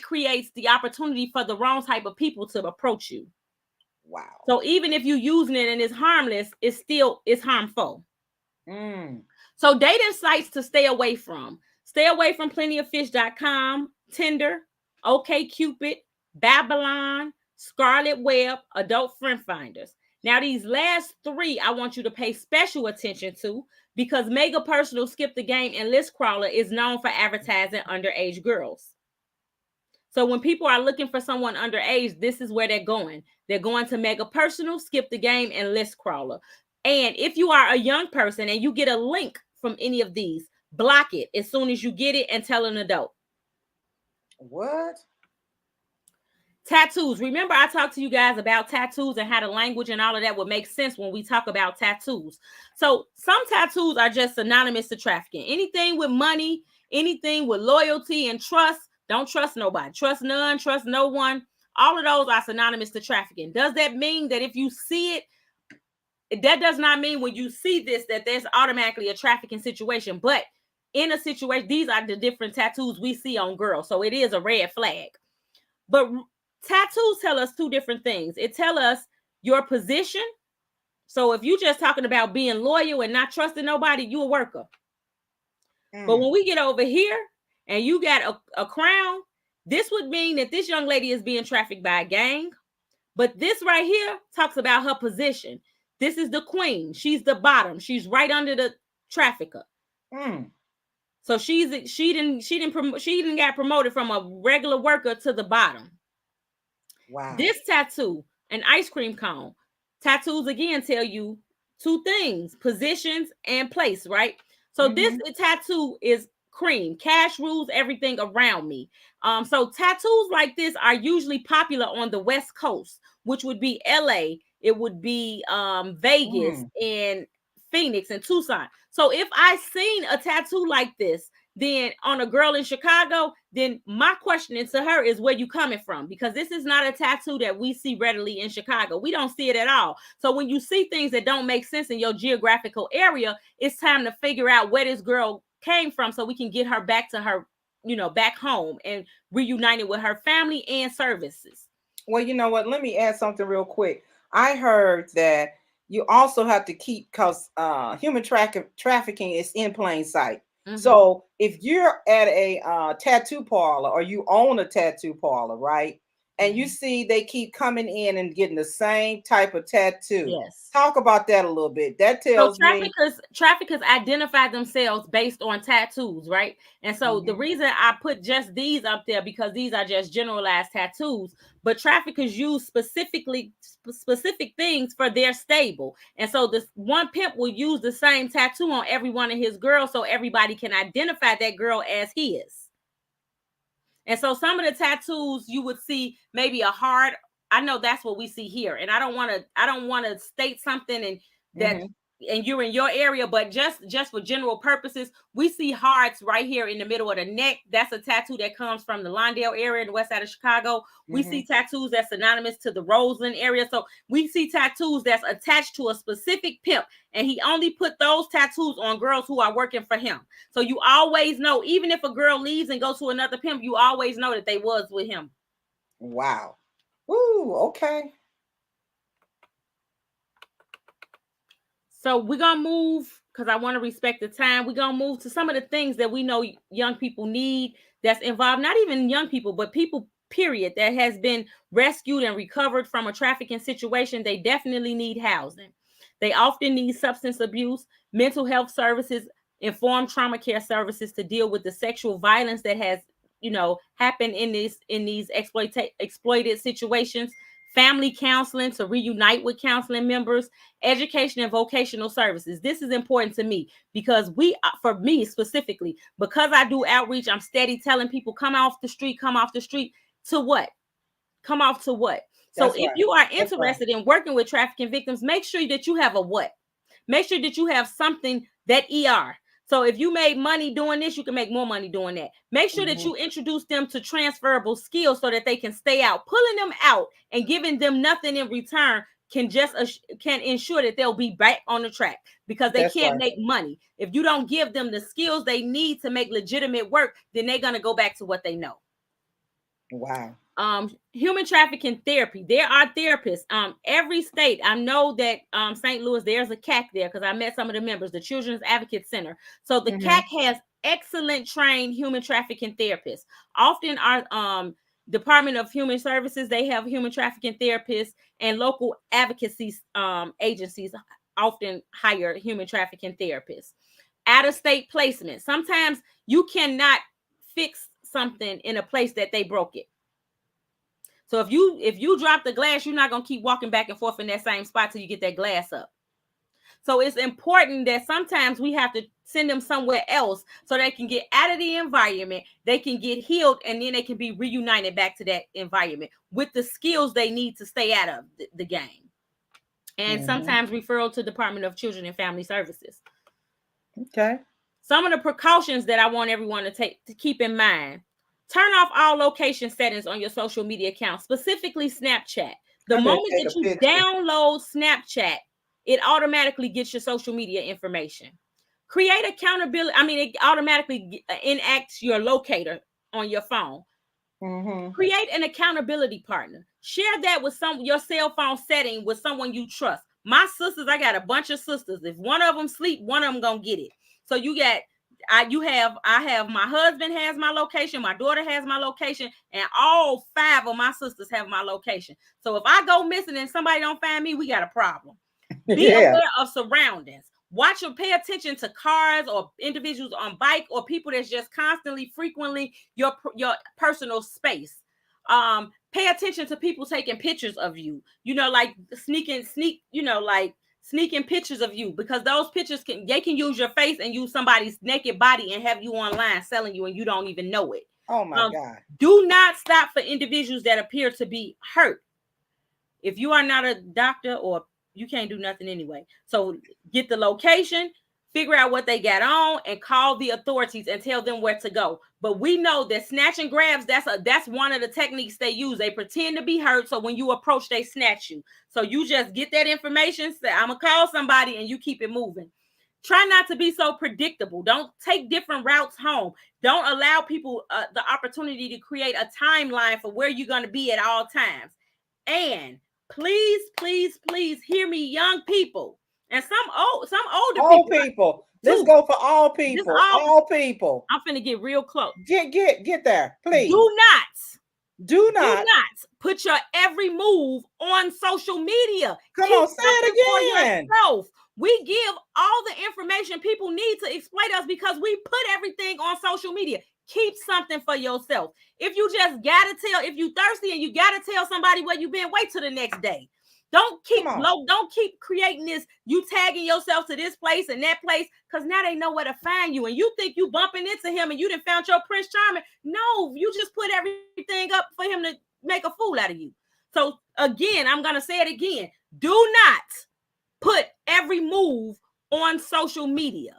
[SPEAKER 2] creates the opportunity for the wrong type of people to approach you.
[SPEAKER 1] Wow.
[SPEAKER 2] So even if you're using it and it's harmless, it's harmful. So dating sites to stay away from. Stay away from plentyoffish.com, Tinder, OkCupid, Babylon, Scarlet Web, Adult Friend Finders. Now, these last three I want you to pay special attention to because Mega Personal, Skip the Game, and List Crawler is known for advertising underage girls. So when people are looking for someone underage, this is where they're going. They're going to Mega Personal, Skip the Game, and List Crawler. And if you are a young person and you get a link from any of these, block it as soon as you get it and tell an adult.
[SPEAKER 1] What?
[SPEAKER 2] Tattoos. Remember, I talked to you guys about tattoos and how the language and all of that would make sense when we talk about tattoos. So some tattoos are just synonymous to trafficking. Anything with money, anything with loyalty and trust, don't trust nobody. Trust none, trust no one. All of those are synonymous to trafficking. Does that mean that if you see it, that does not mean when you see this that there's automatically a trafficking situation, but in a situation, these are the different tattoos we see on girls. So it is a red flag. But tattoos tell us two different things. It tells us your position. So if you're just talking about being loyal and not trusting nobody, you're a worker. But when we get over here and you got a crown, this would mean that this young lady is being trafficked by a gang. But this right here talks about her position. This is the queen. She's the bottom. She's right under the trafficker. So she didn't got promoted from a regular worker to the bottom.
[SPEAKER 1] Wow.
[SPEAKER 2] This tattoo, an ice cream cone. Tattoos again tell you two things: positions and place, right? So this tattoo is cream. Cash rules everything around me. So tattoos like this are usually popular on the West Coast, which would be LA. It would be Vegas and Phoenix and Tucson. So if I seen a tattoo like this, then on a girl in Chicago, then my question to her is where you coming from? Because this is not a tattoo that we see readily in Chicago. We don't see it at all. So when you see things that don't make sense in your geographical area, it's time to figure out where this girl came from so we can get her back to her, back home and reunited with her family and services.
[SPEAKER 1] Well, you know what? Let me add something real quick. I heard that you also have to keep, because human trafficking is in plain sight. So if you're at a tattoo parlor or you own a tattoo parlor, right? and you see they keep coming in and getting the same type of tattoo.
[SPEAKER 2] Yes.
[SPEAKER 1] Talk about that a little bit. That
[SPEAKER 2] So
[SPEAKER 1] tells me
[SPEAKER 2] traffickers identify themselves based on tattoos, right? And so the reason I put just these up there because these are just generalized tattoos, but traffickers use specific things for their stable. And so this one pimp will use the same tattoo on every one of his girls so everybody can identify that girl as his. And so some of the tattoos you would see maybe a heart. I know that's what we see here. And I don't want to state something and that and you're in your area, but just for general purposes, we see hearts right here in the middle of the neck. That's a tattoo that comes from the Lawndale area in the west side of Chicago. We see tattoos that's synonymous to the Roseland area. So we see tattoos that's attached to a specific pimp, and he only put those tattoos on girls who are working for him. So you always know, even if a girl leaves and goes to another pimp, you always know that they was with him.
[SPEAKER 1] Wow. Ooh, okay.
[SPEAKER 2] So we're going to move, because I want to respect the time, we're going to move to some of the things that we know young people need that's involved, not even young people, but people, period, that has been rescued and recovered from a trafficking situation. They definitely need housing. They often need substance abuse, mental health services, informed trauma care services to deal with the sexual violence that has, happened in these exploited situations. Family counseling to reunite with counseling members, education and vocational services. This is important to me because for me specifically, because I do outreach, I'm steady telling people, come off the street to what? Come off to what? So if you are interested in working with trafficking victims, make sure that you have a what? Make sure that you have something that ER. So if you made money doing this, you can make more money doing that. Make sure that you introduce them to transferable skills so that they can stay out. Pulling them out and giving them nothing in return can ensure that they'll be back on the track because they can't make money. If you don't give them the skills they need to make legitimate work, then they're going to go back to what they know.
[SPEAKER 1] Wow.
[SPEAKER 2] Human trafficking therapy. There are therapists. Every state, I know that St. Louis, there's a CAC there because I met some of the members, the Children's Advocate Center. So the CAC has excellent trained human trafficking therapists. Often our Department of Human Services, they have human trafficking therapists, and local advocacy agencies often hire human trafficking therapists. Out-of-state placement. Sometimes you cannot fix something in a place that they broke it. So if you drop the glass, you're not going to keep walking back and forth in that same spot till you get that glass up. So it's important that sometimes we have to send them somewhere else so they can get out of the environment, they can get healed, and then they can be reunited back to that environment with the skills they need to stay out of the game. And sometimes referral to Department of Children and Family Services.
[SPEAKER 1] Okay.
[SPEAKER 2] Some of the precautions that I want everyone to keep in mind. Turn off all location settings on your social media account, specifically Snapchat. The moment that you download Snapchat, it automatically gets your social media information. Create accountability. It automatically enacts your locator on your phone. Create an accountability partner. Share that with your cell phone setting with someone you trust. My sisters, I got a bunch of sisters. If one of them sleep, one of them gonna get it. So I have my husband has my location, my daughter has my location, and all 5 of my sisters have my location. So if I go missing and somebody don't find me, we got a problem. Be aware of surroundings. Watch or pay attention to cars or individuals on bike or people that's just constantly frequently your personal space. Pay attention to people taking pictures of you. Like sneaking pictures of you, because those pictures can use your face and use somebody's naked body and have you online selling you and you don't even know it.
[SPEAKER 1] Oh my God.
[SPEAKER 2] Do not stop for individuals that appear to be hurt. If you are not a doctor, or you can't do nothing anyway. So get the location, figure out what they got on, and call the authorities and tell them where to go. But we know that snatch and grabs, that's one of the techniques they use. They pretend to be hurt, so when you approach, they snatch you. So you just get that information, say, I'm going to call somebody, and you keep it moving. Try not to be so predictable. Don't take different routes home. Don't allow people the opportunity to create a timeline for where you're going to be at all times. And please, please, please hear me, young people, and some older
[SPEAKER 1] people. Let's go for all people. All people.
[SPEAKER 2] I'm finna get real close.
[SPEAKER 1] Get there, please.
[SPEAKER 2] Do not
[SPEAKER 1] Do
[SPEAKER 2] Do
[SPEAKER 1] not.
[SPEAKER 2] not put your every move on social media.
[SPEAKER 1] Come
[SPEAKER 2] Keep
[SPEAKER 1] on, say
[SPEAKER 2] something for
[SPEAKER 1] it again.
[SPEAKER 2] yourself. We give all the information people need to exploit us because we put everything on social media. Keep something for yourself. If you just gotta tell, if you thirsty and you gotta tell somebody where you been, wait till the next day. Don't keep creating this, you tagging yourself to this place and that place, because now they know where to find you. And you think you bumping into him and you done found your Prince Charming. No, you just put everything up for him to make a fool out of you. So again, I'm gonna say it again. Do not put every move on social media.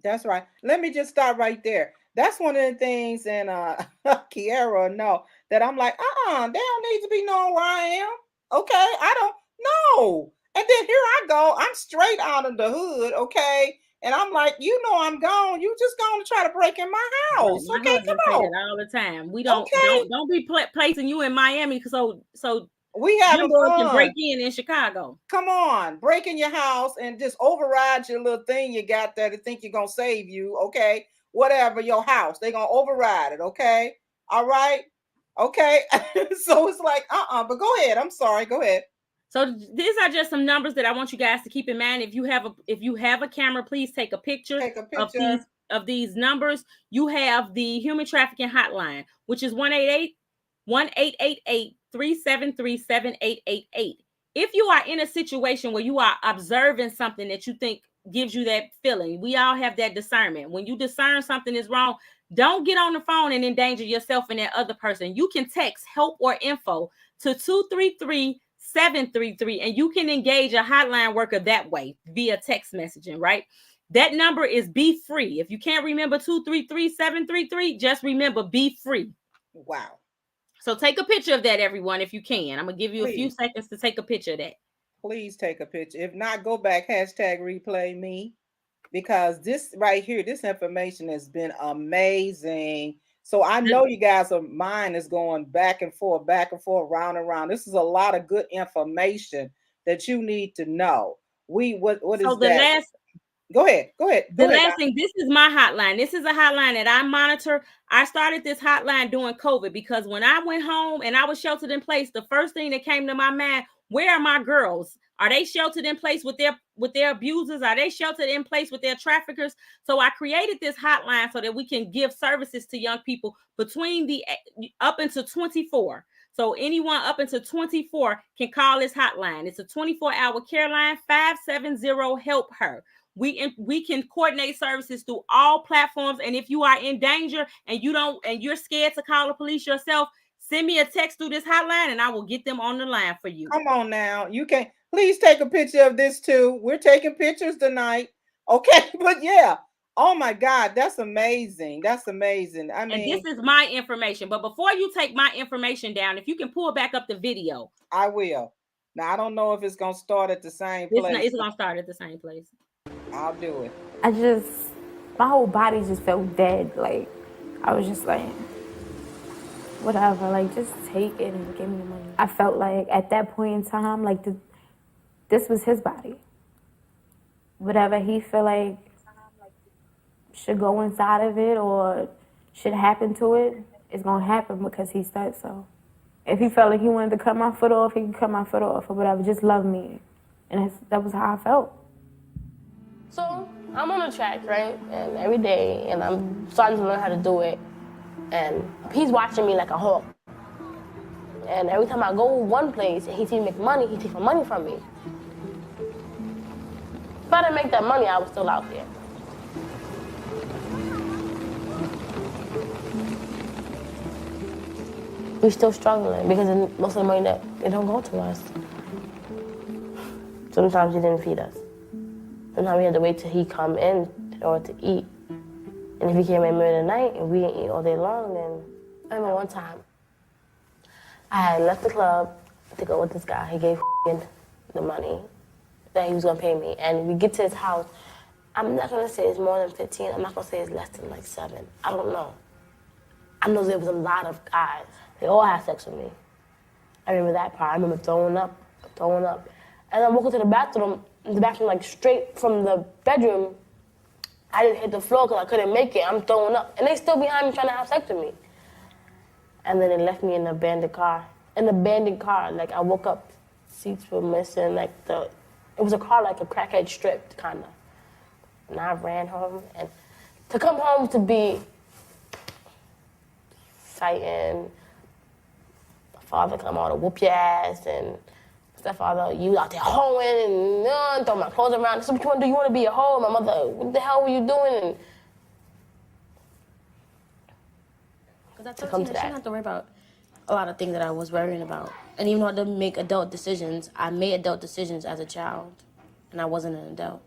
[SPEAKER 1] That's right. Let me just stop right there. That's one of the things, and Kiara know that I'm like, they don't need to be knowing where I am. Okay, I don't know. And then here I go. I'm straight out of the hood. Okay, and I'm like, I'm gone. You just going to try to break in my house.
[SPEAKER 2] My
[SPEAKER 1] Okay,
[SPEAKER 2] husband
[SPEAKER 1] come
[SPEAKER 2] say
[SPEAKER 1] on.
[SPEAKER 2] that all the time. We don't be placing you in Miami so
[SPEAKER 1] we having fun.
[SPEAKER 2] Can break in Chicago.
[SPEAKER 1] Come on, break in your house and just override your little thing you got there to think you're gonna save you. Okay, whatever, your house, they're gonna override it. Okay, all right, okay. So it's like but go ahead. I'm sorry, go ahead.
[SPEAKER 2] So these are just some numbers that I want you guys to keep in mind. If you have a camera, please take a picture of these numbers. You have the Human Trafficking Hotline, which is 1-888-373-7888. If you are in a situation where you are observing something that you think gives you that feeling, we all have that discernment. When you discern something is wrong, don't get on the phone and endanger yourself and that other person. You can text help or info to 233-733, and you can engage a hotline worker that way via text messaging, right? That number is Be Free. If you can't remember 233-733, just remember Be Free.
[SPEAKER 1] Wow.
[SPEAKER 2] So take a picture of that, everyone, if you can. I'm going to give you a few seconds to take a picture of that.
[SPEAKER 1] Please take a picture. If not, go back, #replay me, because this right here, this information has been amazing. So I know you guys' mind is going back and forth, round and round. This is a lot of good information that you need to know. What is that? Go ahead.
[SPEAKER 2] The last thing, this is my hotline. This is a hotline that I monitor. I started this hotline during COVID because when I went home and I was sheltered in place, the first thing that came to my mind, where are my girls? Are they sheltered in place with their abusers? Are they sheltered in place with their traffickers? So I created this hotline so that we can give services to young people between the up until 24. So anyone up until 24 can call this hotline. It's a 24-hour care line, 570-HELP-HER. We can coordinate services through all platforms. And if you are in danger and you're scared to call the police yourself, send me a text through this hotline and I will get them on the line for you.
[SPEAKER 1] Come on now. You can please take a picture of this too. We're taking pictures tonight. Okay, but yeah. Oh my God, that's amazing. That's amazing. I mean,
[SPEAKER 2] and this is my information. But before you take my information down, if you can pull back up the video.
[SPEAKER 1] I will. Now I don't know if it's gonna start at the same place.
[SPEAKER 2] It's gonna start at the same place.
[SPEAKER 1] I'll do it.
[SPEAKER 3] My whole body just felt dead. Like, I was just like, whatever, like, just take it and give me the money. I felt like at that point in time, like, this was his body. Whatever he feel like should go inside of it or should happen to it, it's gonna happen because he said so. If he felt like he wanted to cut my foot off, he could cut my foot off or whatever. Just love me. And that was how I felt.
[SPEAKER 6] So I'm on the track, right? And every day, and I'm starting to learn how to do it. And he's watching me like a hawk. And every time I go one place and he sees me make money, he takes my money from me. If I didn't make that money, I was still out there. We're still struggling because most of the money that it don't go to us. Sometimes he didn't feed us. Sometimes we had to wait till he come in order to eat. And if he came in the middle of the night and we didn't eat all day long, then I remember one time I had left the club to go with this guy. He gave the money that he was gonna pay me. And we get to his house. I'm not gonna say it's more than 15. I'm not gonna say it's less than like 7. I don't know. I know there was a lot of guys. They all had sex with me. I remember that part. I remember throwing up. And I walked into the bathroom like straight from the bedroom. I didn't hit the floor because I couldn't make it. I'm throwing up. And they still behind me trying to have sex with me. and then they left me in an abandoned car. An abandoned car. Like, I woke up, seats were missing. Like, it was a car like a crackhead stripped, kind of. And I ran home. And to come home to be fighting, my father come out to whoop your ass, and stepfather, you out there hoeing and throw my clothes around. So what you want to do? You want to be a hoe? My mother, what the hell were you doing?
[SPEAKER 7] Because at 13, I shouldn't have to worry about a lot of things that I was worrying about. And even though I didn't make adult decisions, I made adult decisions as a child, and I wasn't an adult.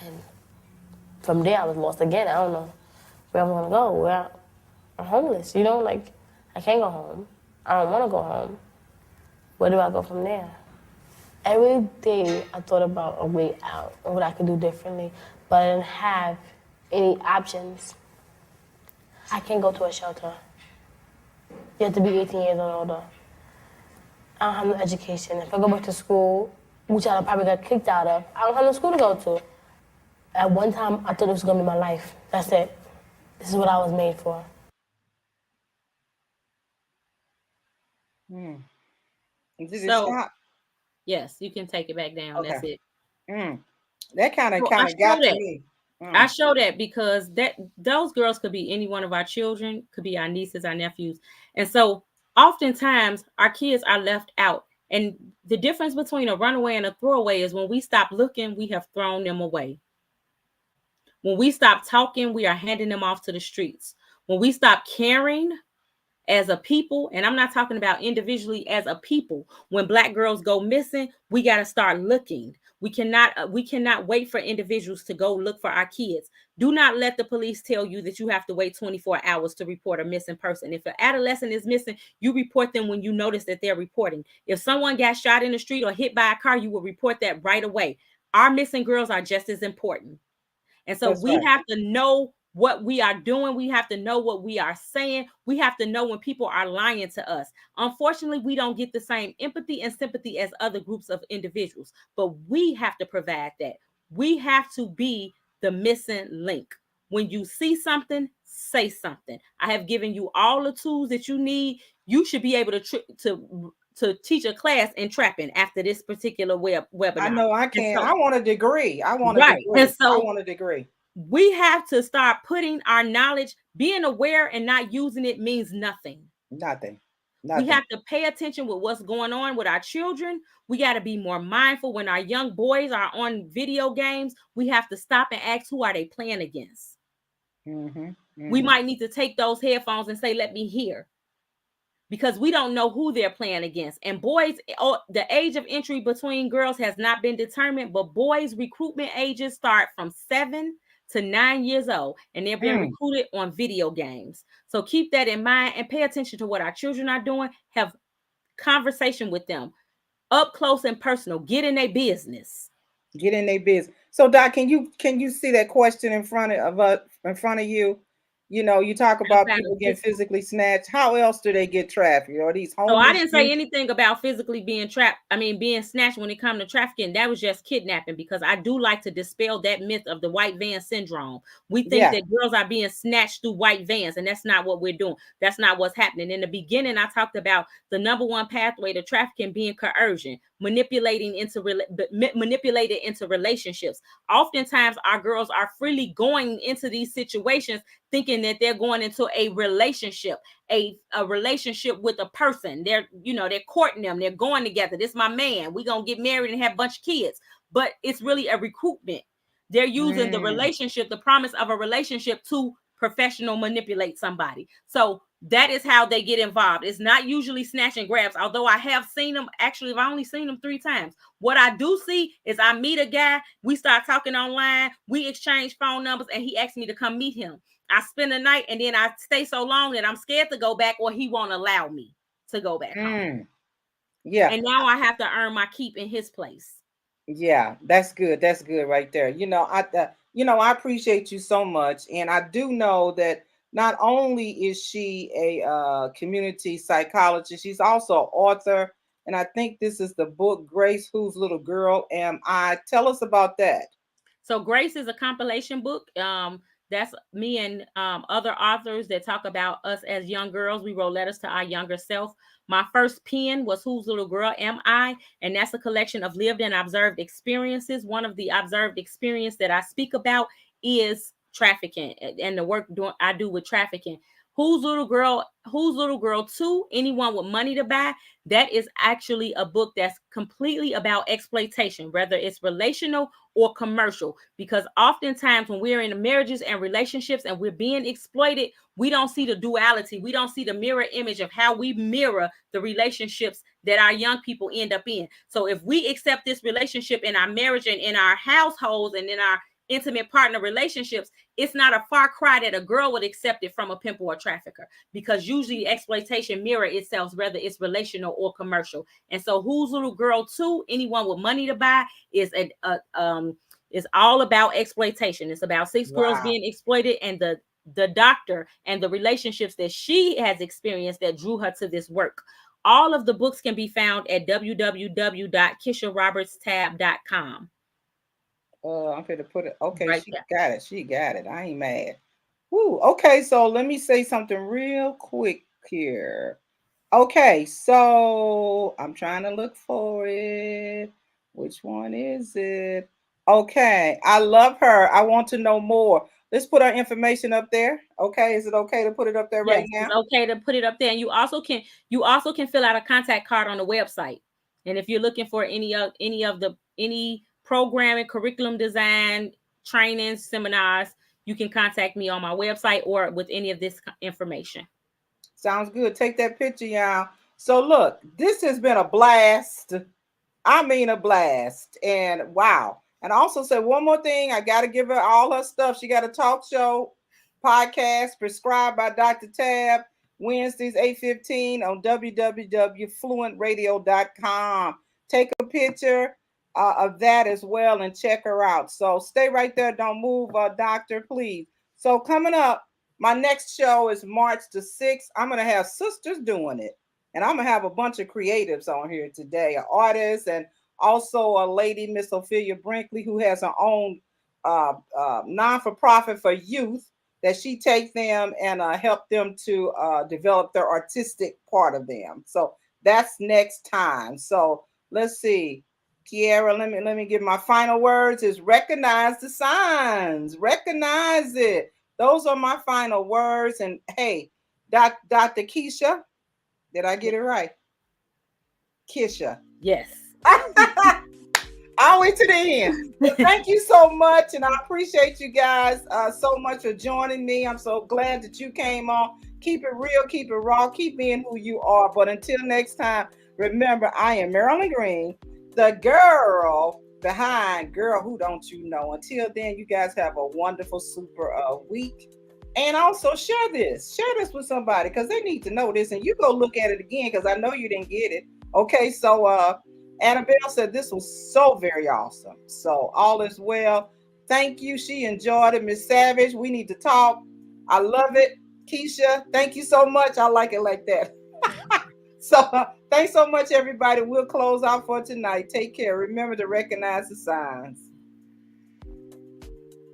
[SPEAKER 6] And from there, I was lost again. I don't know where I'm gonna go. I'm homeless, you know? Like, I can't go home. I don't want to go home. Where do I go from there? Every day, I thought about a way out and what I could do differently, but I didn't have any options. I can't go to a shelter. You have to be 18 years or older. I don't have no education. If I go back to school, which I probably got kicked out of, I don't have no school to go to. At one time, I thought it was gonna be my life. That's it. This is what I was made for.
[SPEAKER 1] Did it
[SPEAKER 2] So,
[SPEAKER 1] stop?
[SPEAKER 2] yes, you can take it back down.
[SPEAKER 1] Okay.
[SPEAKER 2] That's it.
[SPEAKER 1] That kind of
[SPEAKER 2] So I
[SPEAKER 1] got
[SPEAKER 2] show
[SPEAKER 1] to
[SPEAKER 2] that.
[SPEAKER 1] me.
[SPEAKER 2] I show that because those girls could be any one of our children, could be our nieces, our nephews. And so oftentimes our kids are left out. And the difference between a runaway and a throwaway is when we stop looking, we have thrown them away. When we stop talking, we are handing them off to the streets. When we stop caring as a people, and I'm not talking about individually, as a people, when Black girls go missing, we got to start looking. We cannot wait for individuals to go look for our kids. Do not let the police tell you that you have to wait 24 hours to report a missing person. If an adolescent is missing, you report them when you notice that they're reporting. If someone got shot in the street or hit by a car, you will report that right away. Our missing girls are just as important. And so we have to know what we are doing. We have to know what we are saying. We have to know when people are lying to us. Unfortunately, we don't get the same empathy and sympathy as other groups of individuals, but we have to provide that. We have to be the missing link. When you see something, say something. I have given you all the tools that you need. You should be able to teach a class in trapping after this particular webinar.
[SPEAKER 1] I know I can.
[SPEAKER 2] So,
[SPEAKER 1] I want a degree.
[SPEAKER 2] Right. And so
[SPEAKER 1] I want a degree.
[SPEAKER 2] We have to start putting our knowledge, being aware and not using it means nothing.
[SPEAKER 1] Nothing.
[SPEAKER 2] We have to pay attention with what's going on with our children. We got to be more mindful when our young boys are on video games. We have to stop and ask, who are they playing against? We might need to take those headphones and say, let me hear. Because we don't know who they're playing against. And boys, the age of entry between girls has not been determined, but boys' recruitment ages start from 7 to 9 years old, and they're being recruited on video games. So keep that in mind and pay attention to what our children are doing. Have conversation with them up close and personal. Get in their business.
[SPEAKER 1] Get in their business. So, Doc, can you see that question in front of you? You know, you talk about people getting physically snatched. How else do they get trafficked? Or these homeless?
[SPEAKER 2] So I didn't say anything about physically being being snatched when it comes to trafficking. That was just kidnapping, because I do like to dispel that myth of the white van syndrome. We think that girls are being snatched through white vans, and that's not what we're doing. That's not what's happening. In the beginning, I talked about the number one pathway to trafficking being coercion, manipulated into relationships. Oftentimes, our girls are freely going into these situations thinking that they're going into a relationship, a relationship with a person. They're courting them. They're going together. This is my man. We're going to get married and have a bunch of kids. But it's really a recruitment. They're using the relationship, the promise of a relationship, to professional manipulate somebody. So that is how they get involved. It's not usually snatch and grabs, although I have seen them. Actually, I've only seen them 3 times. What I do see is I meet a guy, we start talking online, we exchange phone numbers, and he asked me to come meet him. I spend the night, and then I stay so long that I'm scared to go back, or he won't allow me to go back home.
[SPEAKER 1] Yeah.
[SPEAKER 2] And now I have to earn my keep in his place.
[SPEAKER 1] Yeah, that's good. That's good right there. I appreciate you so much. And I do know that not only is she a community psychologist, she's also an author. And I think this is the book, Grace, Whose Little Girl Am I? Tell us about that.
[SPEAKER 2] So Grace is a compilation book. That's me and other authors that talk about us as young girls. We wrote letters to our younger self. My first pen was Whose Little Girl Am I? And that's a collection of lived and observed experiences. One of the observed experience that I speak about is trafficking and the work I do with trafficking. Whose Little Girl 2, Anyone with Money to Buy, that is actually a book that's completely about exploitation, whether it's relational or commercial, because oftentimes when we're in marriages and relationships and we're being exploited, we don't see the duality. We don't see the mirror image of how we mirror the relationships that our young people end up in. So if we accept this relationship in our marriage and in our households and in our intimate partner relationships, it's not a far cry that a girl would accept it from a pimp or a trafficker, because usually exploitation mirror itself, whether it's relational or commercial. And so Whose Little Girl 2, Anyone with Money to Buy, is is all about exploitation. It's about 6 girls being exploited and the doctor and the relationships that she has experienced that drew her to this work. All of the books can be found at www.KishaRoberts-Tabb.com.
[SPEAKER 1] I'm going to put it. Okay,
[SPEAKER 2] Right
[SPEAKER 1] she
[SPEAKER 2] there.
[SPEAKER 1] got it. She got it. I ain't mad. Woo. Okay, so let me say something real quick here. Okay, so I'm trying to look for it. Which one is it? Okay, I love her. I want to know more. Let's put our information up there. Okay, is it okay to put it up there right
[SPEAKER 2] Yes,
[SPEAKER 1] now?
[SPEAKER 2] it's okay to put it up there. And you also can fill out a contact card on the website. And if you're looking for any programming, curriculum design, trainings, seminars, you can contact me on my website or with any of this information.
[SPEAKER 1] Sounds good. Take that picture, y'all. So look, this has been a blast. I mean, a blast. And wow. And I also said one more thing. I got to give her all her stuff. She got a talk show podcast prescribed by Dr. Tabb, Wednesdays 8:15 on www.fluentradio.com. Take a picture of that as well and check her out. So stay right there. Don't move, doctor, please. So coming up, my next show is March the 6th. I'm going to have sisters doing it. And I'm going to have a bunch of creatives on here today, an artist and also a lady, Miss Ophelia Brinkley, who has her own non-for-profit for youth that she takes them and help them to develop their artistic part of them. So that's next time. So let's see. Kiara, let me give my final words is recognize the signs. Recognize it. Those are my final words. And hey, Dr. Kisha, did I get it right? Kisha.
[SPEAKER 2] Yes.
[SPEAKER 1] I'll wait to the end. But thank you so much. And I appreciate you guys so much for joining me. I'm so glad that you came on. Keep it real, keep it raw, keep being who you are. But until next time, remember, I am Marilyn Green, the girl behind Girl Who Don't You Know. Until then, you guys have a wonderful, super week. And also share this with somebody because they need to know this. And you go look at it again because I know you didn't get it. Okay, so Annabelle said this was so very awesome. So all is well. Thank you. She enjoyed it. Miss Savage, we need to talk. I love it. Kisha, thank you so much. I like it like that. So thanks so much, everybody. We'll close out for tonight. Take care. Remember to recognize the signs.